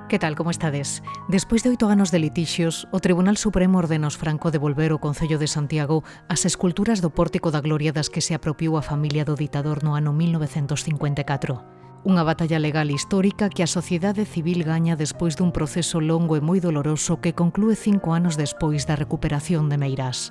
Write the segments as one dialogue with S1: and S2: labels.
S1: Que tal, como estades? Despois de 8 anos de litixios, o Tribunal Supremo ordena aos Franco devolver ao Concello de Santiago as esculturas do Pórtico da Gloria das que se apropiou a familia do ditador no ano 1954. Unha batalla legal histórica que a sociedade civil gaña despois dun proceso longo e moi doloroso que conclúe 5 anos despois da recuperación de Meirás.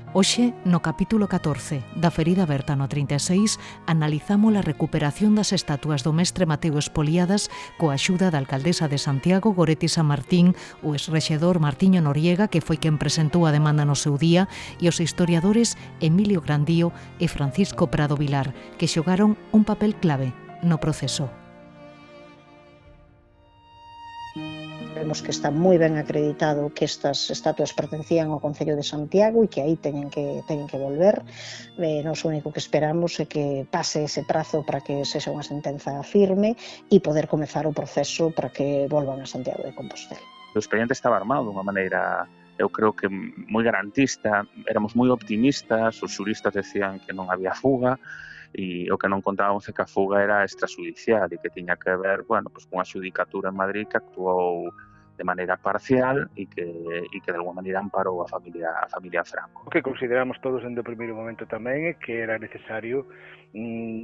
S1: Hoxe, no capítulo 14 da Ferida aberta no 36, analizamos a recuperación das estatuas do mestre Mateo espoliadas coa axuda da alcaldesa de Santiago, Goretti San Martín, o exrexedor Martiño Noriega, que foi quen presentou a demanda no seu día, e os historiadores Emilio Grandío e Francisco Prado Vilar, que xogaron un papel clave no proceso.
S2: Vemos que está moi ben acreditado que estas estatuas pertencían ao Concello de Santiago e que aí teñen que volver. Nos único que esperamos é que pase ese prazo para que sexa unha sentenza firme e poder comezar o proceso para que volvan a Santiago de Compostela.
S3: O expediente estaba armado de unha maneira, eu creo que moi garantista, éramos moi optimistas, os xuristas decían que non había fuga, e o que non contábamos é que a fuga era extrajudicial e que tiña que ver, pues cunha xudicatura en Madrid que actuou de maneira parcial e que de alguma maneira amparou a familia Franco.
S4: O que consideramos todos en o primeiro momento tamén é que era necesario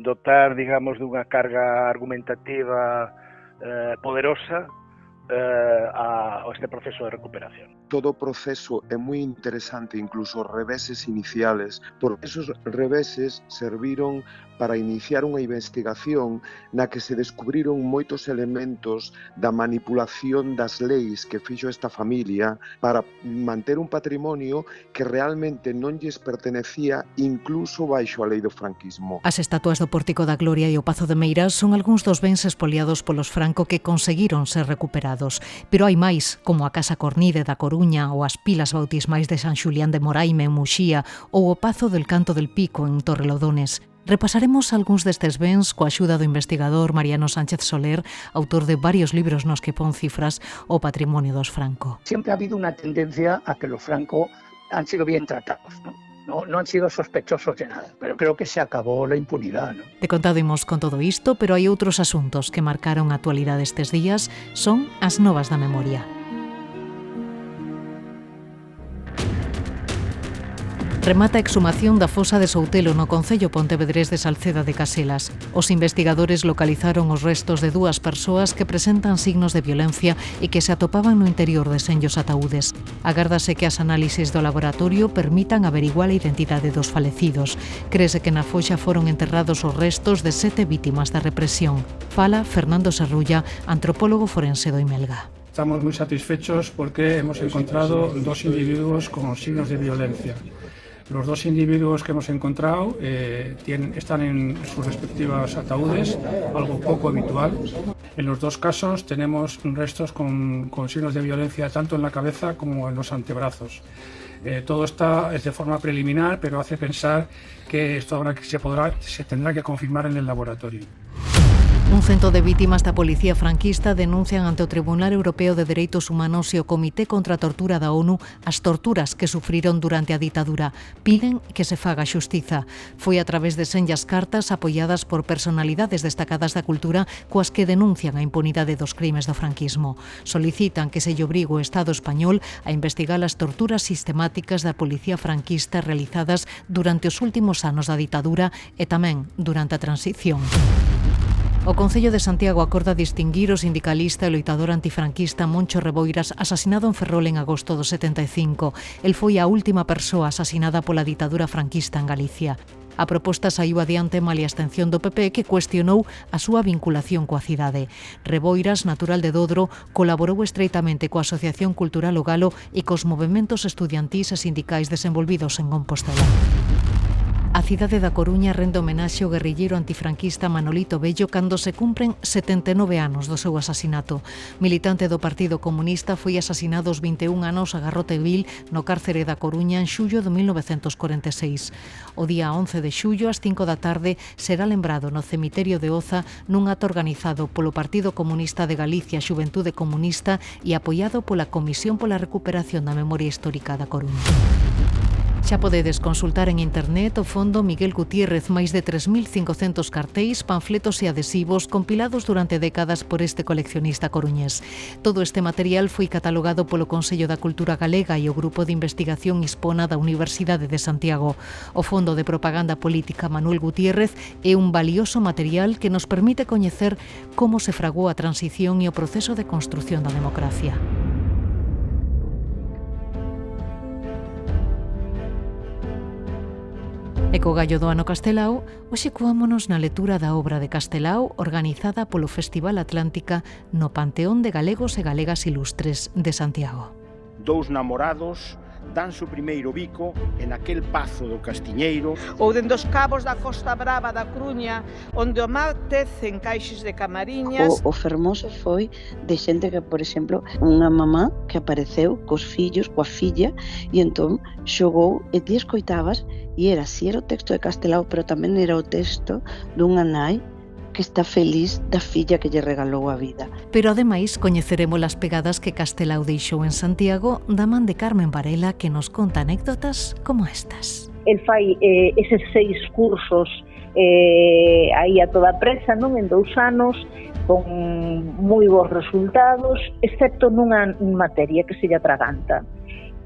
S4: dotar, digamos, dunha carga argumentativa poderosa a este proceso de recuperación.
S5: Todo o proceso é moi interesante, incluso os reveses iniciales, porque esos reveses serviron para iniciar unha investigación na que se descubriron moitos elementos da manipulación das leis que fixo esta familia para manter un patrimonio que realmente non lles pertenecía incluso baixo a lei do franquismo.
S1: As estatuas do Pórtico da Gloria e o Pazo de Meirás son algúns dos bens expoliados polos Franco que conseguiron ser recuperados. Pero hai máis, como a Casa Cornide da Coruña ou as pilas bautismais de San Xulián de Moraime en Muxía ou o Pazo del Canto del Pico en Torrelodones. Repasaremos algúns destes bens coa axuda do investigador Mariano Sánchez Soler, autor de varios libros nos que pon cifras o patrimonio dos Franco.
S6: Siempre ha habido una tendencia a que los Franco han sido bien tratados, ¿no? No han sido sospechosos de nada, pero creo que se acabó la impunidad, ¿no?
S1: De contado imos con todo isto, pero hai outros asuntos que marcaron a actualidade estes días, son as novas da memoria. Remata a exhumación da fosa de Soutelo no concello pontevedrés de Salceda de Caselas. Os investigadores localizaron os restos de 2 persoas que presentan signos de violencia e que se atopaban no interior de senllos ataúdes. Agárdase que as análisis do laboratorio permitan averiguar a identidade dos falecidos. Crese que na foxa foron enterrados os restos de 7 vítimas da represión. Fala Fernando Serrulla, antropólogo forense do Imelga.
S7: Estamos moi satisfechos porque hemos encontrado 2 individuos con signos de violencia. Los 2 individuos que hemos encontrado están en sus respectivos ataúdes, algo poco habitual. En los 2 casos tenemos restos con signos de violencia tanto en la cabeza como en los antebrazos. Todo está es de forma preliminar, pero hace pensar que esto ahora se tendrá que confirmar en el laboratorio.
S1: Un cento de vítimas da policía franquista denuncian ante o Tribunal Europeo de Dereitos Humanos e o Comité contra a Tortura da ONU as torturas que sufriron durante a ditadura. Piden que se faga xustiza. Foi a través de senllas cartas apoiadas por personalidades destacadas da cultura coas que denuncian a impunidade dos crimes do franquismo. Solicitan que se lle obrigue o Estado español a investigar as torturas sistemáticas da policía franquista realizadas durante os últimos anos da ditadura e tamén durante a transición. O Concello de Santiago acorda distinguir o sindicalista e loitador antifranquista Moncho Reboiras, asasinado en Ferrol en agosto do 75. El foi a última persoa asasinada pola ditadura franquista en Galicia. A proposta saiu adiante malia a abstención do PP, que cuestionou a súa vinculación coa cidade. Reboiras, natural de Dodro, colaborou estreitamente coa Asociación Cultural O Galo e cos movementos estudiantís e sindicais desenvolvidos en Compostela. A cidade da Coruña rende homenaxe ao guerrilleiro antifranquista Manolito Bello cando se cumpren 79 anos do seu asasinato. Militante do Partido Comunista, foi asasinado aos 21 anos a garrote vil no cárcere da Coruña en xullo de 1946. O día 11 de xullo, ás 5 da tarde, será lembrado no cemiterio de Oza nun acto organizado polo Partido Comunista de Galicia, Xuventude Comunista e apoiado pola Comisión pola Recuperación da Memoria Histórica da Coruña. Xa podedes consultar en internet o Fondo Miguel Gutiérrez máis de 3.500 cartéis, panfletos e adhesivos compilados durante décadas por este coleccionista coruñés. Todo este material foi catalogado polo Consello da Cultura Galega e o Grupo de Investigación Hispona da Universidade de Santiago. O Fondo de Propaganda Política Manuel Gutiérrez é un valioso material que nos permite coñecer como se fragou a transición e o proceso de construción da democracia. E co gallo do ano Castelao, hoxe coámonos na lectura da obra de Castelao organizada polo Festival Atlántica no Panteón de Galegos e Galegas Ilustres de Santiago.
S8: Dous namorados danse o primeiro bico en aquel pazo do Castiñeiro.
S9: Ou dende os cabos da Costa Brava da Coruña, onde o mar tece en caixes de camariñas.
S10: O fermoso foi de xente que, por exemplo, unha mamá que apareceu cos fillos, coa filla, e entón xogou e ti escoitabas e era o texto de Castelao, pero tamén era o texto dunha nai que está feliz da filla que lle regalou a vida.
S1: Pero ademais coñeceremos as pegadas que Castelao deixou en Santiago da man de Carmen Varela, que nos conta anécdotas como estas.
S11: El fai eses 6 cursos aí a toda presa, non, en 2 anos, con moi bons resultados, excepto nunha materia que se lle atraganta.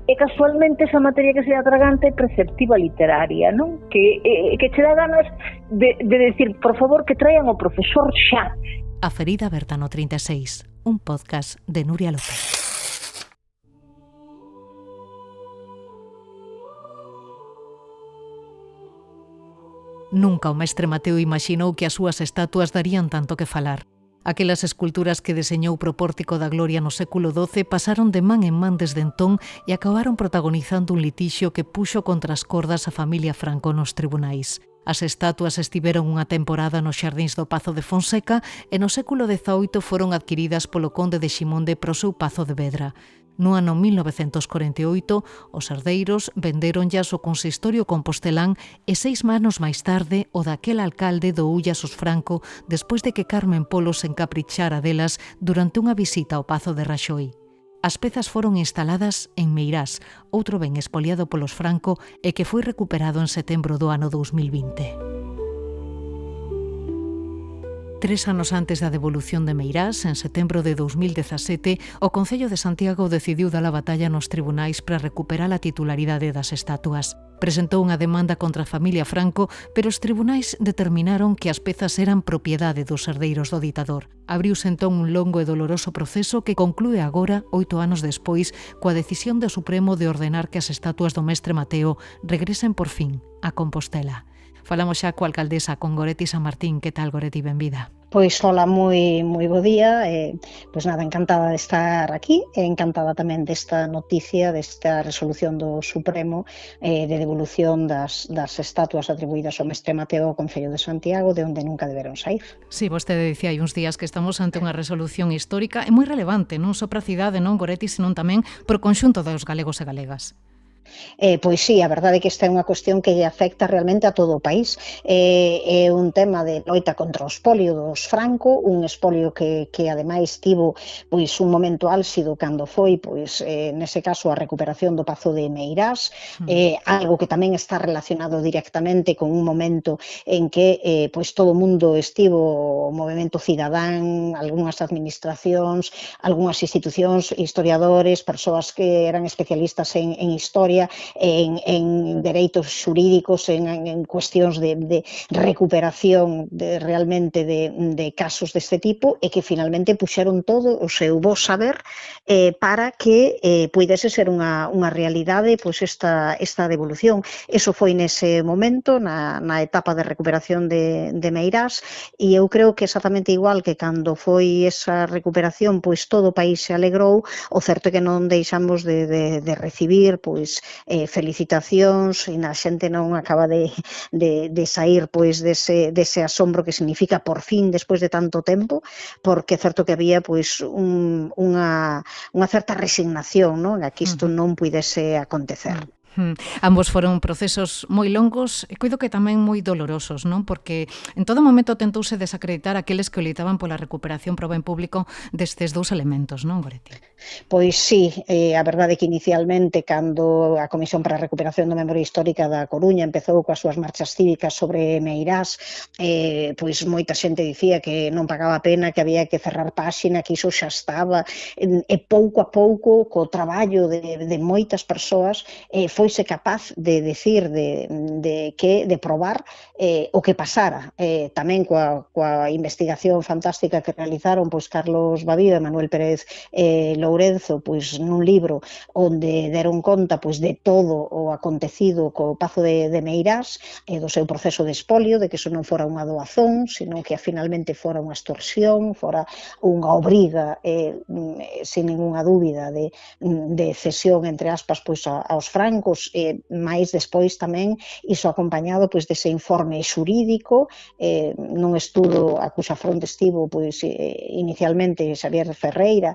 S11: E casualmente esa materia que se atragante é preceptiva literaria, non? Que che dá ganas de decir, por favor, que traian o profesor xa.
S1: A Ferida Bertano 36, un podcast de Nuria López. Nunca o mestre Mateo imaxinou que as súas estatuas darían tanto que falar. Aquelas esculturas que deseñou pro Pórtico da Gloria no século XII pasaron de man en man desde entón e acabaron protagonizando un litixio que puxo contra as cordas a familia Franco nos tribunais. As estatuas estiveron unha temporada nos xardíns do Pazo de Fonseca e no século XVIII foron adquiridas polo conde de Ximonde pro seu Pazo de Vedra. No ano 1948, os herdeiros vendéronllas ao consistorio compostelán e 6 anos máis tarde o daquel alcalde do Ullasos Franco despois de que Carmen Polo se encaprichara delas durante unha visita ao Pazo de Raxoi. As pezas foron instaladas en Meirás, outro ben espoliado polos Franco e que foi recuperado en setembro do ano 2020. 3 anos antes da devolución de Meirás, en setembro de 2017, o Concello de Santiago decidiu dar a batalla nos tribunais para recuperar a titularidade das estatuas. Presentou unha demanda contra a familia Franco, pero os tribunais determinaron que as pezas eran propiedade dos herdeiros do ditador. Abriuse entón un longo e doloroso proceso que conclúe agora, 8 anos despois, coa decisión do Supremo de ordenar que as estatuas do mestre Mateo regresen por fin a Compostela. Falamos xa coa alcaldesa, con Goretti San Martín. Que tal, Goretti? Benvida.
S2: Pois hola, moi bo día. Pois nada, encantada de estar aquí e encantada tamén desta noticia, desta resolución do Supremo de devolución das estatuas atribuídas ao mestre Mateo ao Concello de Santiago, de onde nunca deberon sair.
S1: Sí, vostede dicía hai uns días que estamos ante unha resolución histórica e moi relevante, non só para a cidade, non, Goretti, senón tamén para o conxunto dos galegos e galegas.
S2: Pois sí, a verdade é que esta é unha cuestión que lle afecta realmente a todo o país. É un tema de loita contra o espolio dos Franco, un espolio que ademais tivo pois un momento álxido cando foi, pois nese caso, a recuperación do Pazo de Meirás, algo que tamén está relacionado directamente con un momento en que pois todo o mundo estivo, o movemento cidadán, algunhas administracións, algunhas institucións, historiadores, persoas que eran especialistas en historia, en dereitos xurídicos, en cuestións de recuperación realmente de casos deste tipo, e que finalmente puxeron todo o seu bo saber para que puidese ser unha realidade pois esta devolución. Eso foi nese momento, na etapa de recuperación de Meirás, e eu creo que exactamente igual que cando foi esa recuperación, pois todo o país se alegrou. O certo é que non deixamos de recibir pois felicitacións, e a xente non acaba de sair pois dese asombro que significa por fin despois de tanto tempo, porque é certo que había pois unha certa resignación, non, a que isto non puidese acontecer.
S1: Ambos foron procesos moi longos e coido que tamén moi dolorosos, non? Porque en todo momento tentouse desacreditar aqueles que loitaban pola recuperación pro ben público destes dous elementos, non, Goretti?
S2: Pois sí, a verdade é que inicialmente, cando a Comisión para a Recuperación da Memoria Histórica da Coruña empezou coas súas marchas cívicas sobre Meirás, pois moita xente dicía que non pagaba a pena, que había que cerrar páxina, que iso xa estaba, e pouco a pouco, co traballo de moitas persoas, foise capaz de decir, de probar o que pasara. Tamén coa investigación fantástica que realizaron pois Carlos Badío e Manuel Pérez Lourenzo, pois nun libro onde deron conta pois de todo o acontecido co Pazo de Meirás, do seu proceso de expolio, de que iso non fora unha doazón, sino que finalmente fora unha extorsión, fora unha obriga, sin ninguna dúbida, de cesión, entre aspas, pois aos francos, máis despois tamén iso acompañado pois dese informe xurídico, nun estudo a cuxa fronte estivo pois inicialmente Xavier Ferreira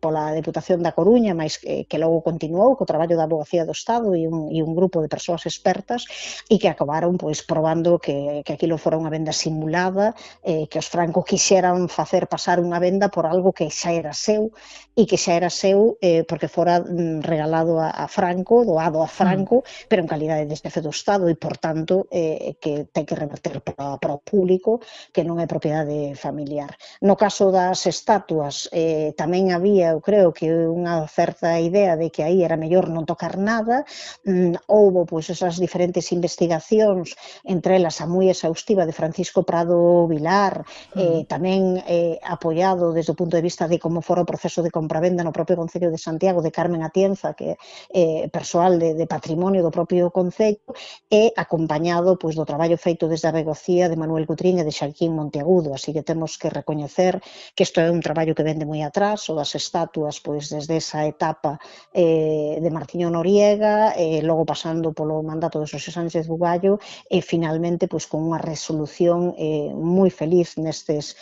S2: pola Deputación da Coruña, máis que logo continuou co traballo da Abogacía do Estado e un grupo de persoas expertas e que acabaron pois probando que aquilo fora unha venda simulada, que os francos quixeran facer pasar unha venda por algo que xa era seu e que xa era seu porque fora regalado a Franco, doado a Franco, pero en calidade de xefe do Estado e, por tanto, que ten que reverter para o público, que non é propiedade familiar. No caso das estatuas, tamén había, eu creo, que unha certa idea de que aí era mellor non tocar nada. Houbo, pois, esas diferentes investigacións, entre elas a moi exhaustiva de Francisco Prado Vilar, tamén apoiado desde o punto de vista de como fora o proceso de compravenda no propio Concello de Santiago, de Carmen Atienza, que é persoal de patrimonio do propio Concello, e acompañado pois do traballo feito desde a Begocía de Manuel Cutrín e de Xaquín Monteagudo, así que temos que recoñecer que isto é un traballo que vende moi atrás, o das estatuas pois desde esa etapa de Martiño Noriega, logo pasando polo mandato de Xosé Sánchez Bugallo e finalmente pois con unha resolución moi feliz nestes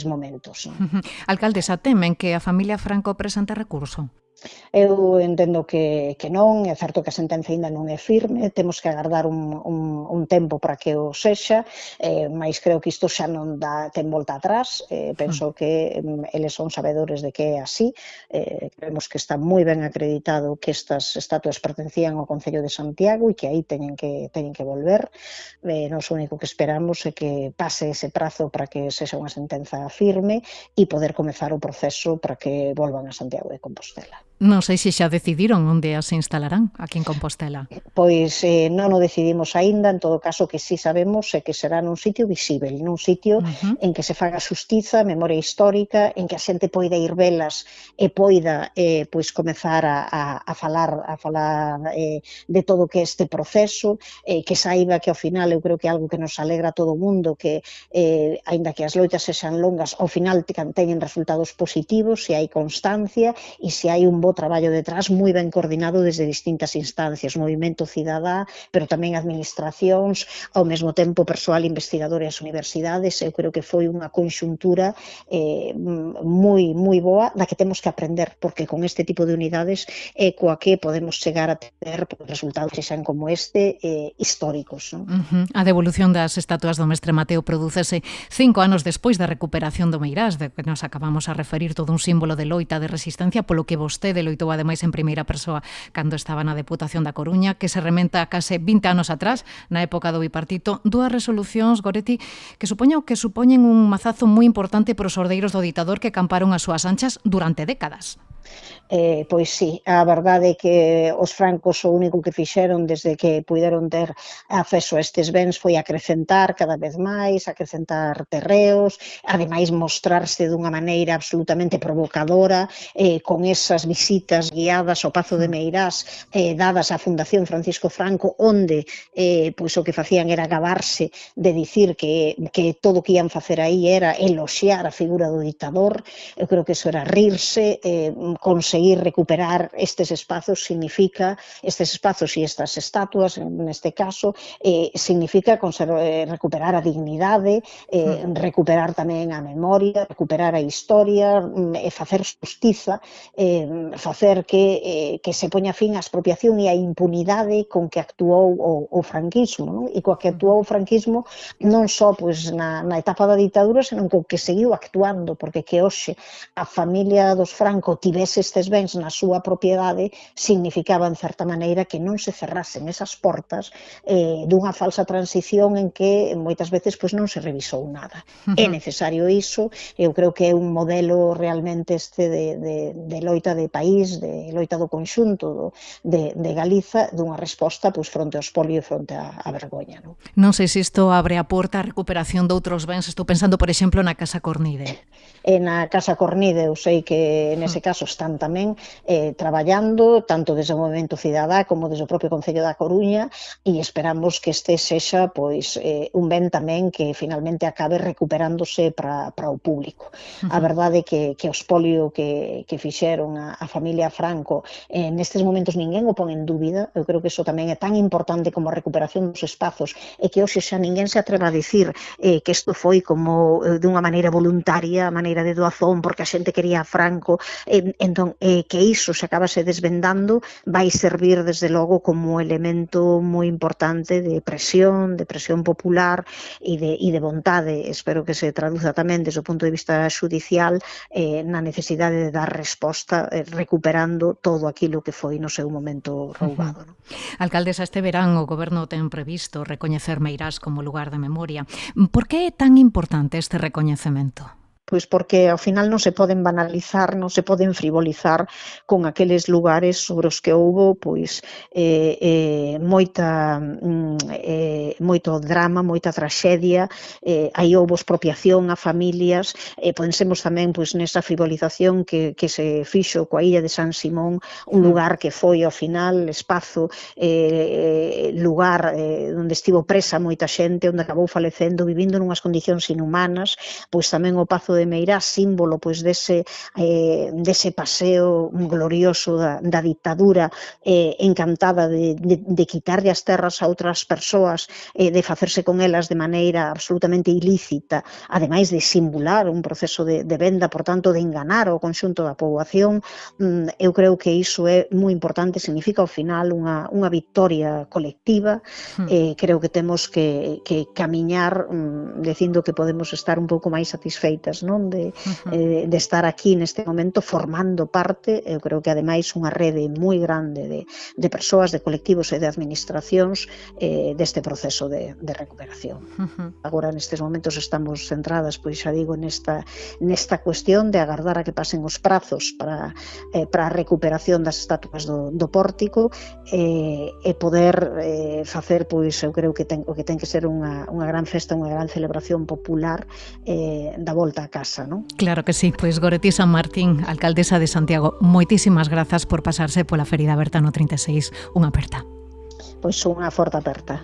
S2: momentos.
S1: Alcaldesa, temen que a familia Franco presente recurso?
S2: Eu entendo que non, é certo que a sentenza ainda non é firme, temos que agardar un tempo para que o sexa, mas creo que isto xa non ten volta atrás, penso que eles son sabedores de que é así, creemos que está moi ben acreditado que estas estatuas pertencían ao Concello de Santiago e que aí teñen que volver. Nos o único que esperamos é que pase ese prazo para que sexa unha sentenza firme e poder comezar o proceso para que volvan a Santiago de Compostela.
S1: Non sei se xa decidiron onde as instalarán aquí en Compostela.
S2: Pois non o decidimos aínda, en todo caso que sí sabemos é que será nun sitio visível, nun sitio en que se faga xustiza, memoria histórica, en que a xente poida ir velas e poida pois comezar a falar de todo o que é este proceso, que saiba que ao final eu creo que é algo que nos alegra a todo o mundo, que aínda que as loitas sexan longas, ao final teñen resultados positivos, se hai constancia e se hai un bo traballo detrás moi ben coordinado desde distintas instancias, movimento cidadá, pero tamén administracións, ao mesmo tempo persoal investigador e as universidades. Eu creo que foi unha conxuntura moi boa da que temos que aprender, porque con este tipo de unidades é coa que podemos chegar a ter resultados que sean como este históricos.
S1: A devolución das estatuas do mestre Mateo prodúcese 5 anos despois da recuperación do Meirás, de que nos acabamos a referir, todo un símbolo de loita, de resistencia, polo que vostede loitou ademais en primeira persoa cando estaba na Deputación da Coruña, que se rementa a case 20 anos atrás, na época do bipartito, dúas resolucións, Goretti, que supoñen un mazazo moi importante para os ordeiros do ditador que camparon as súas anchas durante décadas.
S2: Pois sí, a verdade é que os francos o único que fixeron desde que puideron ter acceso a estes bens foi acrecentar cada vez máis, acrecentar terreos, ademais mostrarse dunha maneira absolutamente provocadora, con esas visitas guiadas ao Pazo de Meirás dadas á Fundación Francisco Franco, onde pois o que facían era gabarse de dicir que todo o que ian facer aí era eloxiar a figura do ditador. Eu creo que eso era rirse, conseguir recuperar estes espazos significa, estes espazos e estas estatuas, neste caso, significa recuperar a dignidade, recuperar tamén a memoria, recuperar a historia, e facer xustiza, facer que se poña fin á expropiación e a impunidade con que actuou o franquismo, non? E coa que actuou o franquismo non só pois, na etapa da ditadura, senón co que seguiu actuando, porque que hoxe a familia dos Franco tivese estes bens na súa propiedade significaba, en certa maneira, que non se cerrasen esas portas dunha falsa transición en que moitas veces pois, non se revisou nada. É necesario iso, eu creo que é un modelo realmente de loita de país, de loita do conxunto de Galiza, dunha resposta pois, fronte ao espolio e fronte á vergoña.
S1: Non sei se isto abre a porta á recuperación de outros bens. Estou pensando, por exemplo, na Casa Cornide.
S2: Na Casa Cornide, eu sei que nese caso están tamén traballando, tanto desde o Movemento Cidadá como desde o propio Concello da Coruña, e esperamos que este sexa pois, un ben tamén que finalmente acabe recuperándose para o público. A verdade é que o espolio que fixeron a familia Franco nestes momentos ninguén o pon en dúbida. Eu creo que iso tamén é tan importante como a recuperación dos espazos, e que hoxe xa ninguén se atreva a dicir que isto foi como dunha maneira voluntaria, a maneira de doazón, porque a xente quería a Franco, entón que iso se acabase desvendando vai servir desde logo como elemento moi importante de presión popular e de vontade. Espero que se traduza tamén desde o punto de vista xudicial na necesidade de dar resposta recuperando todo aquilo que foi no seu momento roubado.
S1: Alcaldesa, este verán o Goberno ten previsto recoñecer Meirás como lugar de memoria. Por que é tan importante este recoñecemento?
S2: Pois porque ao final non se poden banalizar, non se poden frivolizar con aqueles lugares sobre os que houbo pois moito drama, moita traxedia, aí houbo expropiación a familias, pensemos tamén pois nesa frivolización que se fixo coa illa de San Simón, un lugar que foi ao final espazo, lugar onde estivo presa moita xente, onde acabou falecendo, vivindo nunhas condicións inhumanas, pois tamén o Pazo de Meirás, símbolo pois dese paseo glorioso da ditadura, encantada de quitarlle as terras a outras persoas, de facerse con elas de maneira absolutamente ilícita, ademais de simular un proceso de venda, por tanto de enganar ao conxunto da poboación. Eu creo que iso é moi importante, significa ao final unha victoria colectiva. Creo que temos que camiñar dicindo que podemos estar un pouco máis satisfeitas, non? De estar aquí neste momento formando parte. Eu creo que ademais unha rede moi grande de persoas, de colectivos e de administracións deste proceso de recuperación. Agora nestes momentos estamos centradas, pois xa digo, nesta cuestión de agardar a que pasen os prazos para a recuperación das estatuas do pórtico e poder facer, pois eu creo que o que ten que ser unha gran festa, unha gran celebración popular da volta a casa, non?
S1: Claro que sí. Pois Goretti San Martín, alcaldesa de Santiago, moitísimas grazas por pasarse pola ferida aberta no 36. Unha aperta.
S2: Pois unha forte aperta.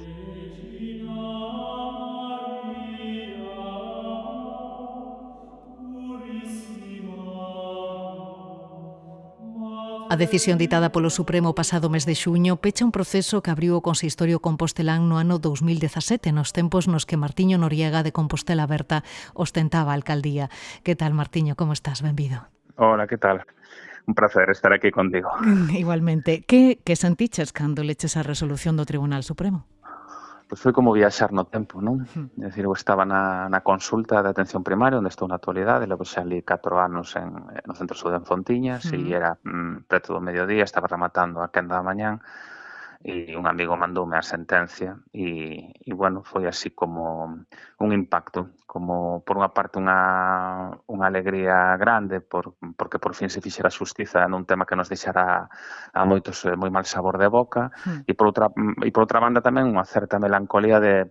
S1: A decisión ditada polo Supremo pasado mes de xuño pecha un proceso que abriu o Consistorio compostelán no ano 2017, nos tempos nos que Martiño Noriega de Compostela Aberta ostentaba a alcaldía. Que tal, Martiño? Como estás? Benvido.
S3: Hola, que tal? Un placer estar aquí contigo.
S1: Igualmente. Que sentiches cando leches a resolución do Tribunal Supremo?
S3: Pois foi como viaxar no tempo, non? É dicir, eu estaba na consulta de atención primaria, onde estou na actualidade, levo xa ali 4 anos no Centro Saúde en Fontiñas, e era preto do mediodía, estaba rematando a quenda da mañán, e un amigo mandoume a sentencia e bueno, foi así como un impacto, como por unha parte unha alegría grande porque por fin se fixera xustiza nun tema que nos deixara a moitos moi mal sabor de boca, e por outra banda tamén unha certa melancolía de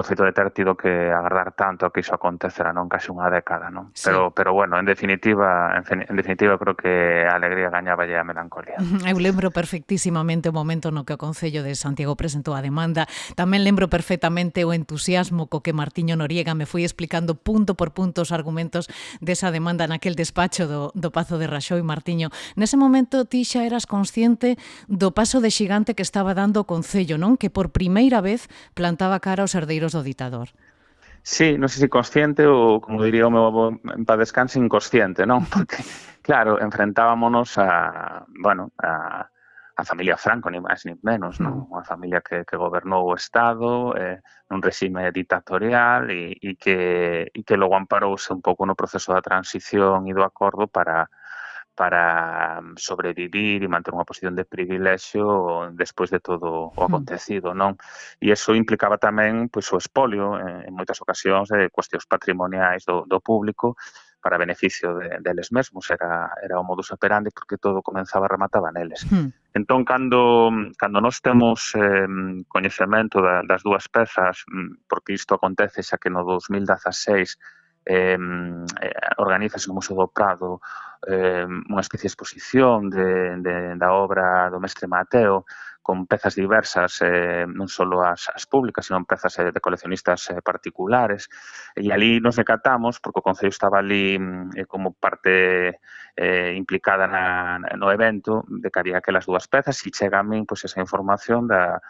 S3: feito de ter tido que agardar tanto a que iso acontecera, non? Case unha década, non?
S1: Sí.
S3: Pero bueno, en definitiva creo que a alegría gañaba a melancolía.
S1: Eu lembro perfectísimamente o momento no que o Concello de Santiago presentou a demanda. Tamén lembro perfectamente o entusiasmo co que Martiño Noriega me foi explicando punto por punto os argumentos desa demanda naquel despacho do Pazo de Raxoi. Martiño, nese momento ti xa eras consciente do paso de xigante que estaba dando o Concello, non? Que por primeira vez plantaba cara aos herdeiros do ditador.
S3: Sí, non sei se consciente ou, como diría o meu avó en paz descanse, inconsciente, non? Porque, claro, enfrentábamos a familia Franco, ni máis ni menos, non? Unha familia que gobernou o Estado nun regime dictatorial e que logo amparouse un pouco no proceso da transición e do acordo para sobrevivir e manter unha posición de privilexio despois de todo o acontecido, non? E iso implicaba tamén pois, o espolio, en moitas ocasións, de cuestións patrimoniais do público para beneficio deles mesmos. Era o modus operandi porque todo comenzaba e remataba neles. Entón, cando nós temos coñecemento das dúas pezas, porque isto acontece xa que no 2016 organízase no Museo do Prado unha especie de exposición da obra do mestre Mateo con pezas diversas, non só as públicas, senón pezas de coleccionistas particulares, e ali nos decatamos, porque o Concello estaba ali como parte implicada no evento, de que había aquelas dúas pezas, e chega a min esa información de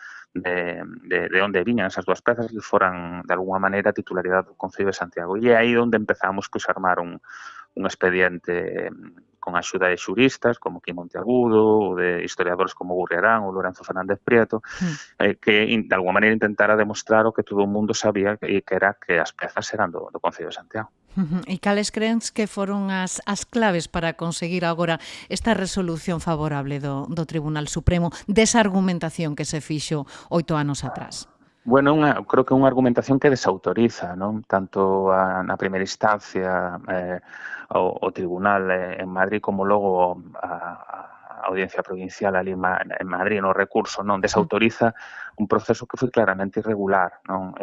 S3: onde viñan esas dúas pezas que foran, de alguna maneira, titularidade do Concello de Santiago. E é aí onde empezamos a armar un expediente con a axuda de xuristas como Quim Monteagudo, ou de historiadores como Gurriarán ou Lorenzo Fernández Prieto, que de alguma maneira intentara demostrar o que todo o mundo sabía, que era que as pezas eran do Concello de Santiago.
S1: E cales crens que foron as claves para conseguir agora esta resolución favorable do Tribunal Supremo desa argumentación que se fixo 8 anos atrás?
S3: Bueno, creo que é unha argumentación que desautoriza, non? Tanto na primeira instancia o Tribunal en Madrid como logo a Audiencia Provincial ali en Madrid no recurso, non? Desautoriza un proceso que foi claramente irregular, non?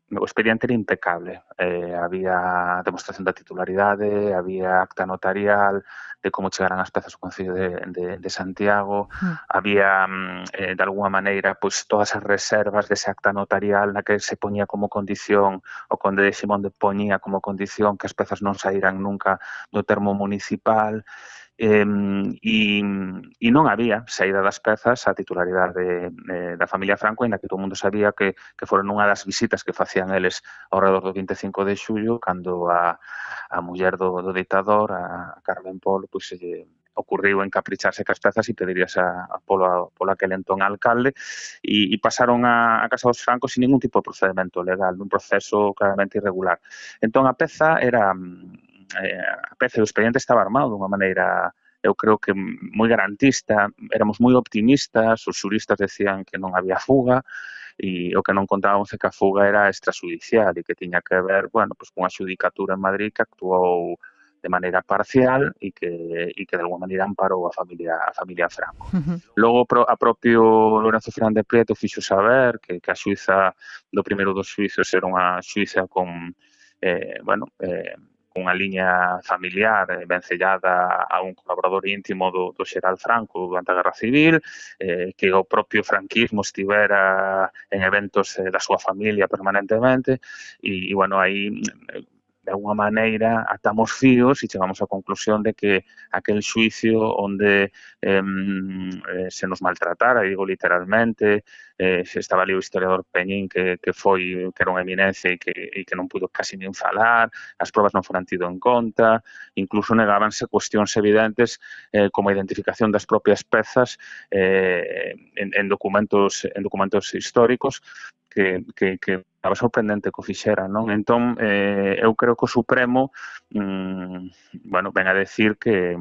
S3: O expediente era impecable. Había demostración da titularidade, había acta notarial de como chegaran as pezas ao Concello de Santiago, había, de alguma maneira, pois todas as reservas dese acta notarial na que se poñía como condición, o Conde de Ximonde poñía como condición que as pezas non saíran nunca do termo municipal, e non había saída das pezas a titularidade da familia Franco, ainda que todo o mundo sabía que foron unha das visitas que facían eles ao redor do 25 de xullo, cando a muller do ditador, a Carmen Polo, pois se ocurriu encapricharse cas pezas e pedirías polo aquel entón alcalde, e pasaron a Casa dos Francos sin ningún tipo de procedimento legal, nun proceso claramente irregular. Entón a peza era... a peza do expediente estaba armado de unha maneira, eu creo que moi garantista, éramos moi optimistas, os xuristas decían que non había fuga, e o que non contábamos é que a fuga era extrajudicial e que tiña que ver, cunha xudicatura en Madrid que actuou de maneira parcial e que de alguma maneira amparou a familia Franco. Logo, a propio Lorenzo Fernández Prieto fixo saber que a xuíza do primeiro dos xuízos era unha xuíza con unha liña familiar vencellada a un colaborador íntimo do xeral Franco durante a Guerra Civil, que o propio franquismo estivera en eventos da súa familia permanentemente, e aí de alguma maneira atamos fíos e chegamos á conclusión de que aquel xuicio onde se nos maltratara, digo literalmente, se estaba ali o historiador Peñín que era unha eminencia e que non pudo casi nin falar, as probas non foran tido en conta, incluso negábanse cuestións evidentes como a identificación das propias pezas en documentos históricos que estaba sorprendente que o fixera, non? Entón, eu creo que o Supremo, ven a decir que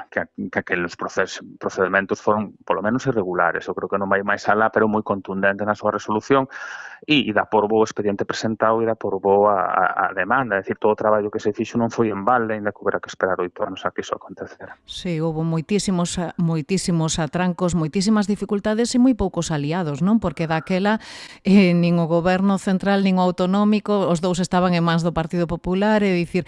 S3: que aqueles procedementos foron polo menos irregulares. Eu creo que non vai máis alá, pero moi contundente na súa resolución e dá por bo o expediente presentado e dá por bo a demanda. É dicir, todo o traballo que se fixo non foi en balde, ainda que houbera que esperar 8 anos a que iso acontecera.
S1: Sí, houve moitísimos atrancos, moitísimas dificultades e moi poucos aliados, non? Porque daquela nin o goberno central nin o autonómico, os dous estaban en mans do Partido Popular, é dicir,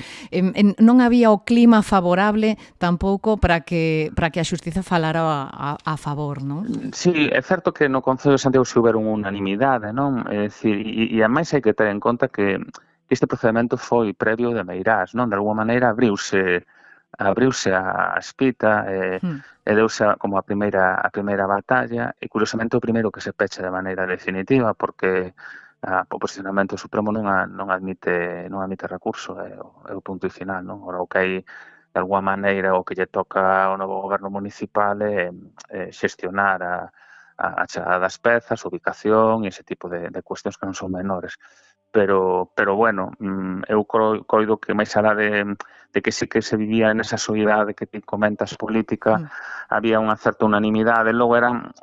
S1: non había o clima favorable tampouco para que a xustiza falara a favor, non?
S3: Sí, é certo que no Concello de Santiago se houberon unanimidade, non? É dicir, e ademais hai que ter en conta que este procedimento foi previo de Meirás, non? De alguma maneira abriuse a espita e deuse como a primeira batalla e curiosamente o primeiro que se pecha de maneira definitiva porque o posicionamento Supremo non admite recurso, é o punto final, non? Ora, o que hai de alguma maneira o que lle toca ao novo goberno municipal é xestionar a chegada das pezas, ubicación e ese tipo de cuestións que non son menores. Pero bueno, eu coido que máis alá de que sí que se vivía nesa soidade que ti comentas política, había unha certa unanimidade, logo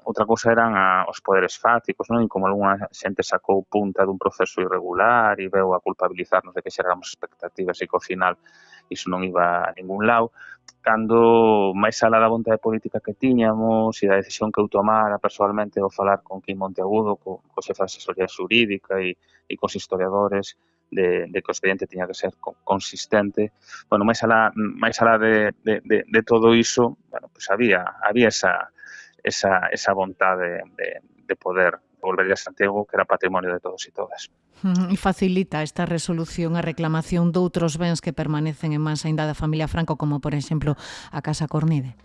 S3: outra cousa eran os poderes fácticos, non? E como algunha xente sacou punta dun proceso irregular e veu a culpabilizarnos de que xeráramos expectativas e que ao final iso non iba a ningún lado, cando máis alá da vontade política que tiñamos e da decisión que eu tomara personalmente ao falar con Quim Monteagudo, co xefe de asesoría xurídica e cos historiadores de que o expediente tiña que ser consistente. Bueno, máis alá de todo iso, bueno, pues había esa vontade de poder volver a Santiago, que era patrimonio de todos e todas.
S1: E facilita esta resolución a reclamación doutros bens que permanecen en mans aínda da familia Franco, como, por exemplo, a Casa Cornide?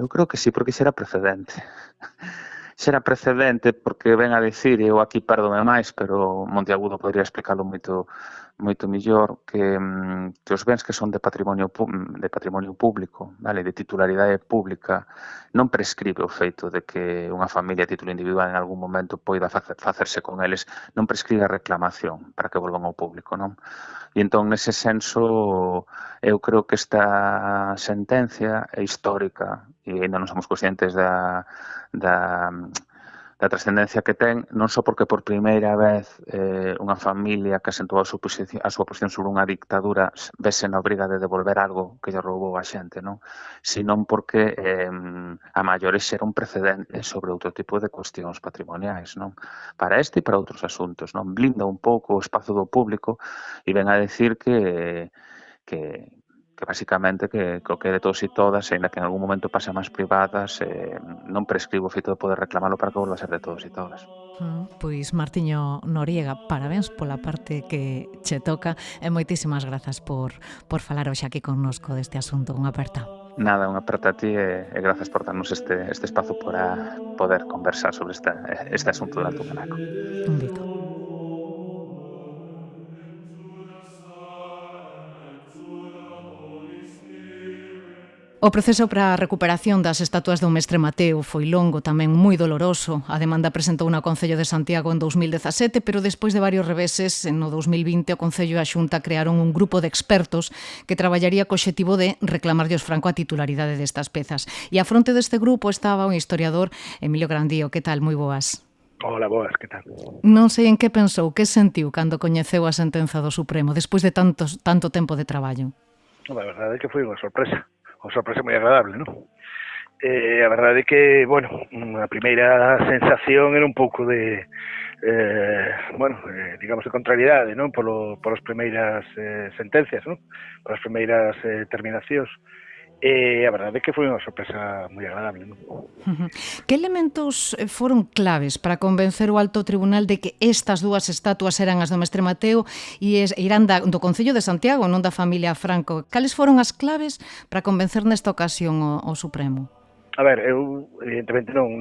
S3: Eu creo que sí, porque xera precedente. Xera precedente porque ven a dicir, e eu aquí perdome máis, pero Monteagudo podría explicarlo moito mellor, que os bens que son de patrimonio público, vale, de titularidade pública, non prescribe o feito de que unha familia a título individual en algún momento poida facerse con eles, non prescribe a reclamación para que volvan ao público, non? E entón, nese senso, eu creo que esta sentencia é histórica e ainda non somos conscientes da trascendencia que ten, non só porque por primeira vez unha familia que asentou a súa posición sobre unha dictadura vese na obriga de devolver algo que lle roubou a xente, non? Senón porque a maiores xera un precedente sobre outro tipo de cuestións patrimoniais, non? Para este e para outros asuntos, non? Blinda un pouco o espazo do público e ven a decir que basicamente que o que é de todos e todas, ainda que en algún momento pase a mans privadas, non prescribo o feito de poder reclamarlo para que volva a ser de todos e todas.
S1: Pois Martiño Noriega, parabéns pola parte que che toca e moitísimas grazas por falar hoxe aquí connosco deste asunto. Unha aperta.
S3: Nada, unha aperta a ti e grazas por darnos este espazo para poder conversar sobre este asunto do Alto Canaco.
S1: Un dito. O proceso para a recuperación das estatuas do Mestre Mateo foi longo, tamén moi doloroso. A demanda presentou na Concello de Santiago en 2017, pero despois de varios reveses, no 2020 o Concello e a Xunta crearon un grupo de expertos que traballaría co obxectivo de reclamarlle aos Franco a titularidade destas pezas. E á fronte deste grupo estaba o historiador Emilio Grandío. Que tal? Moi boas.
S4: Hola, boas, que tal?
S1: Non sei en que pensou, que sentiu cando coñeceu a sentenza do Supremo, despois de tanto tempo de traballo.
S4: A verdade é que foi unha sorpresa moi agradable, non? A verdade é que, bueno, a primeira sensación era un pouco de, digamos, de contrariedade, non? Polas primeiras sentencias, non? Polas primeiras terminacións. A verdade é que foi unha sorpresa moi agradable, non?
S1: Que elementos foron claves para convencer o Alto Tribunal de que estas dúas estatuas eran as do Mestre Mateo e irán do Concello de Santiago, non da familia Franco? Cales foron as claves para convencer nesta ocasión o Supremo?
S4: A ver, eu evidentemente non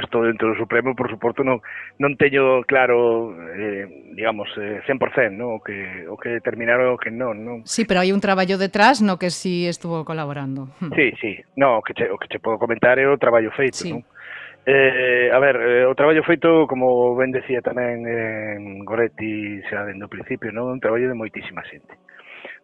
S4: estou dentro do Supremo, por suposto non teño claro, digamos, 100%, non? O que determinaron o que non.
S1: Sí, pero hai un traballo detrás no que sí estuvo colaborando.
S4: Sí. No, o que che podo comentar é o traballo feito,
S1: sí.
S4: Non? A ver, o traballo feito, como ben decía tamén Goretti xa dende o principio, non? Un traballo de moitísima xente.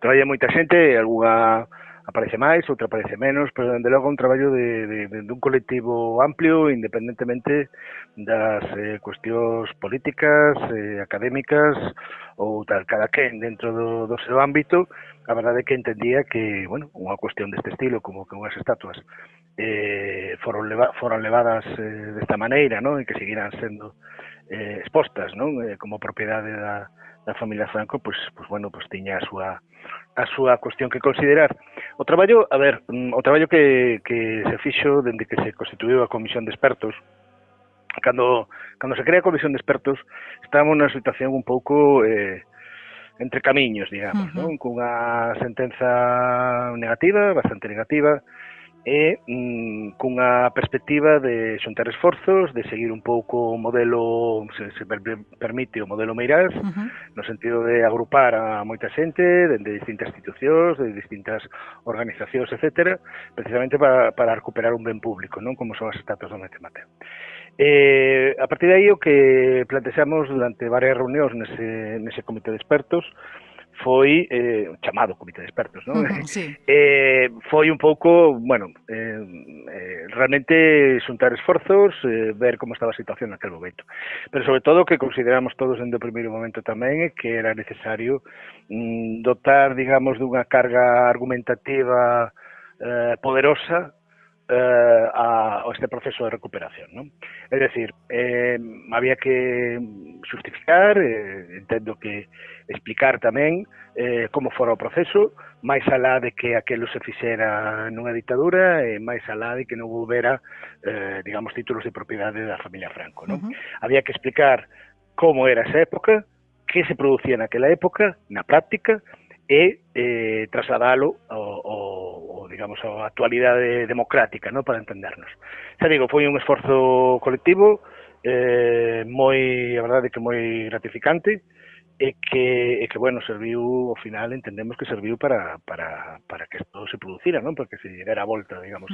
S4: Traballa moita xente, algunha aparece máis, outra aparece menos, pero dende logo un traballo dun colectivo amplio, independentemente das cuestións políticas, académicas ou tal, cada quen dentro do seu ámbito. A verdade é que entendía que, bueno, unha cuestión deste estilo, como que unhas estatuas foron levadas desta maneira, non? E que seguirán sendo expostas, non? Como propiedade da familia Franco, pues bueno, pues tiña a súa cuestión que considerar. O traballo que se fixo dende que se constituiu a Comisión de Expertos, cando se crea a Comisión de Expertos, estábamos nunha situación un pouco entre camiños, digamos, non? Cunha sentenza negativa, bastante negativa, e cunha perspectiva de xuntar esforzos, de seguir un pouco o modelo, se permite, o modelo Meirás, no sentido de agrupar a moita xente de distintas institucións, de distintas organizacións, etc., precisamente para recuperar un ben público, non? Como son as estatuas do Mestre Mateo. A partir de aí, o que plantexamos durante varias reunións nese comité de expertos foi chamado comité de expertos, non?
S1: Sí.
S4: Foi un pouco, bueno, realmente xuntar esforzos, ver como estaba a situación naquele momento. Pero sobre todo que consideramos todos dende o primeiro momento tamén que era necesario dotar, digamos, dunha carga argumentativa poderosa a este proceso de recuperación, non? É dicir, había que justificar, entendo que explicar tamén como fora o proceso, máis alá de que aquelo se fixera nunha ditadura e máis alá de que non houbera, digamos, títulos de propiedade da familia Franco, non? Había que explicar como era esa época, que se producía naquela época, na práctica, e trasladalo digamos, a actualidade democrática, ¿no? Para entendernos. Xa digo, foi un esforzo colectivo moi, a verdade que moi gratificante e que bueno, serviu, ao final entendemos que serviu para que isto se producira, non? Porque se dera a volta, digamos,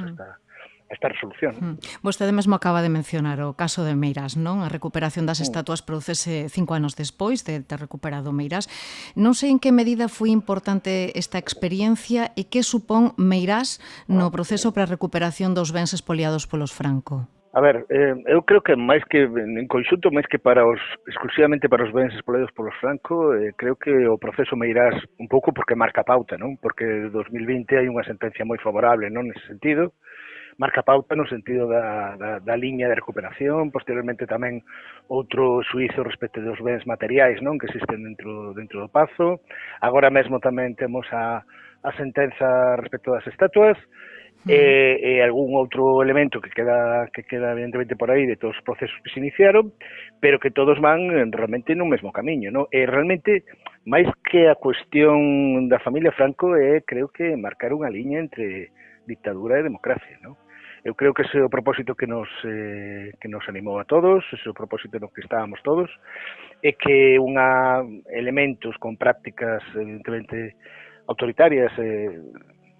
S4: esta resolución.
S1: Vostede mesmo acaba de mencionar o caso de Meirás, non? A recuperación das estatuas producese 5 anos despois de ter recuperado Meirás. Non sei en que medida foi importante esta experiencia e que supón Meirás no proceso para a recuperación dos bens expoliados polos Franco.
S4: A ver, eu creo que máis que en conxunto, máis que exclusivamente para os bens expoliados polos Franco, creo que o proceso Meirás un pouco porque marca pauta, non? Porque en 2020 hai unha sentencia moi favorable, non, nese sentido. Marca pauta no sentido da liña de recuperación, posteriormente tamén outro xuízo respecto dos bens materiais, non, que existen dentro do Pazo. Agora mesmo tamén temos a sentenza respecto das estatuas e algún outro elemento que queda evidentemente por aí de todos os procesos que se iniciaron, pero que todos van realmente nun mesmo camiño, non? E realmente, máis que a cuestión da familia Franco, creo que marcar unha liña entre dictadura e democracia, non? Eu creo que ese é o propósito que nos animou a todos, ese é o propósito no que estábamos todos, e que elementos con prácticas evidentemente autoritarias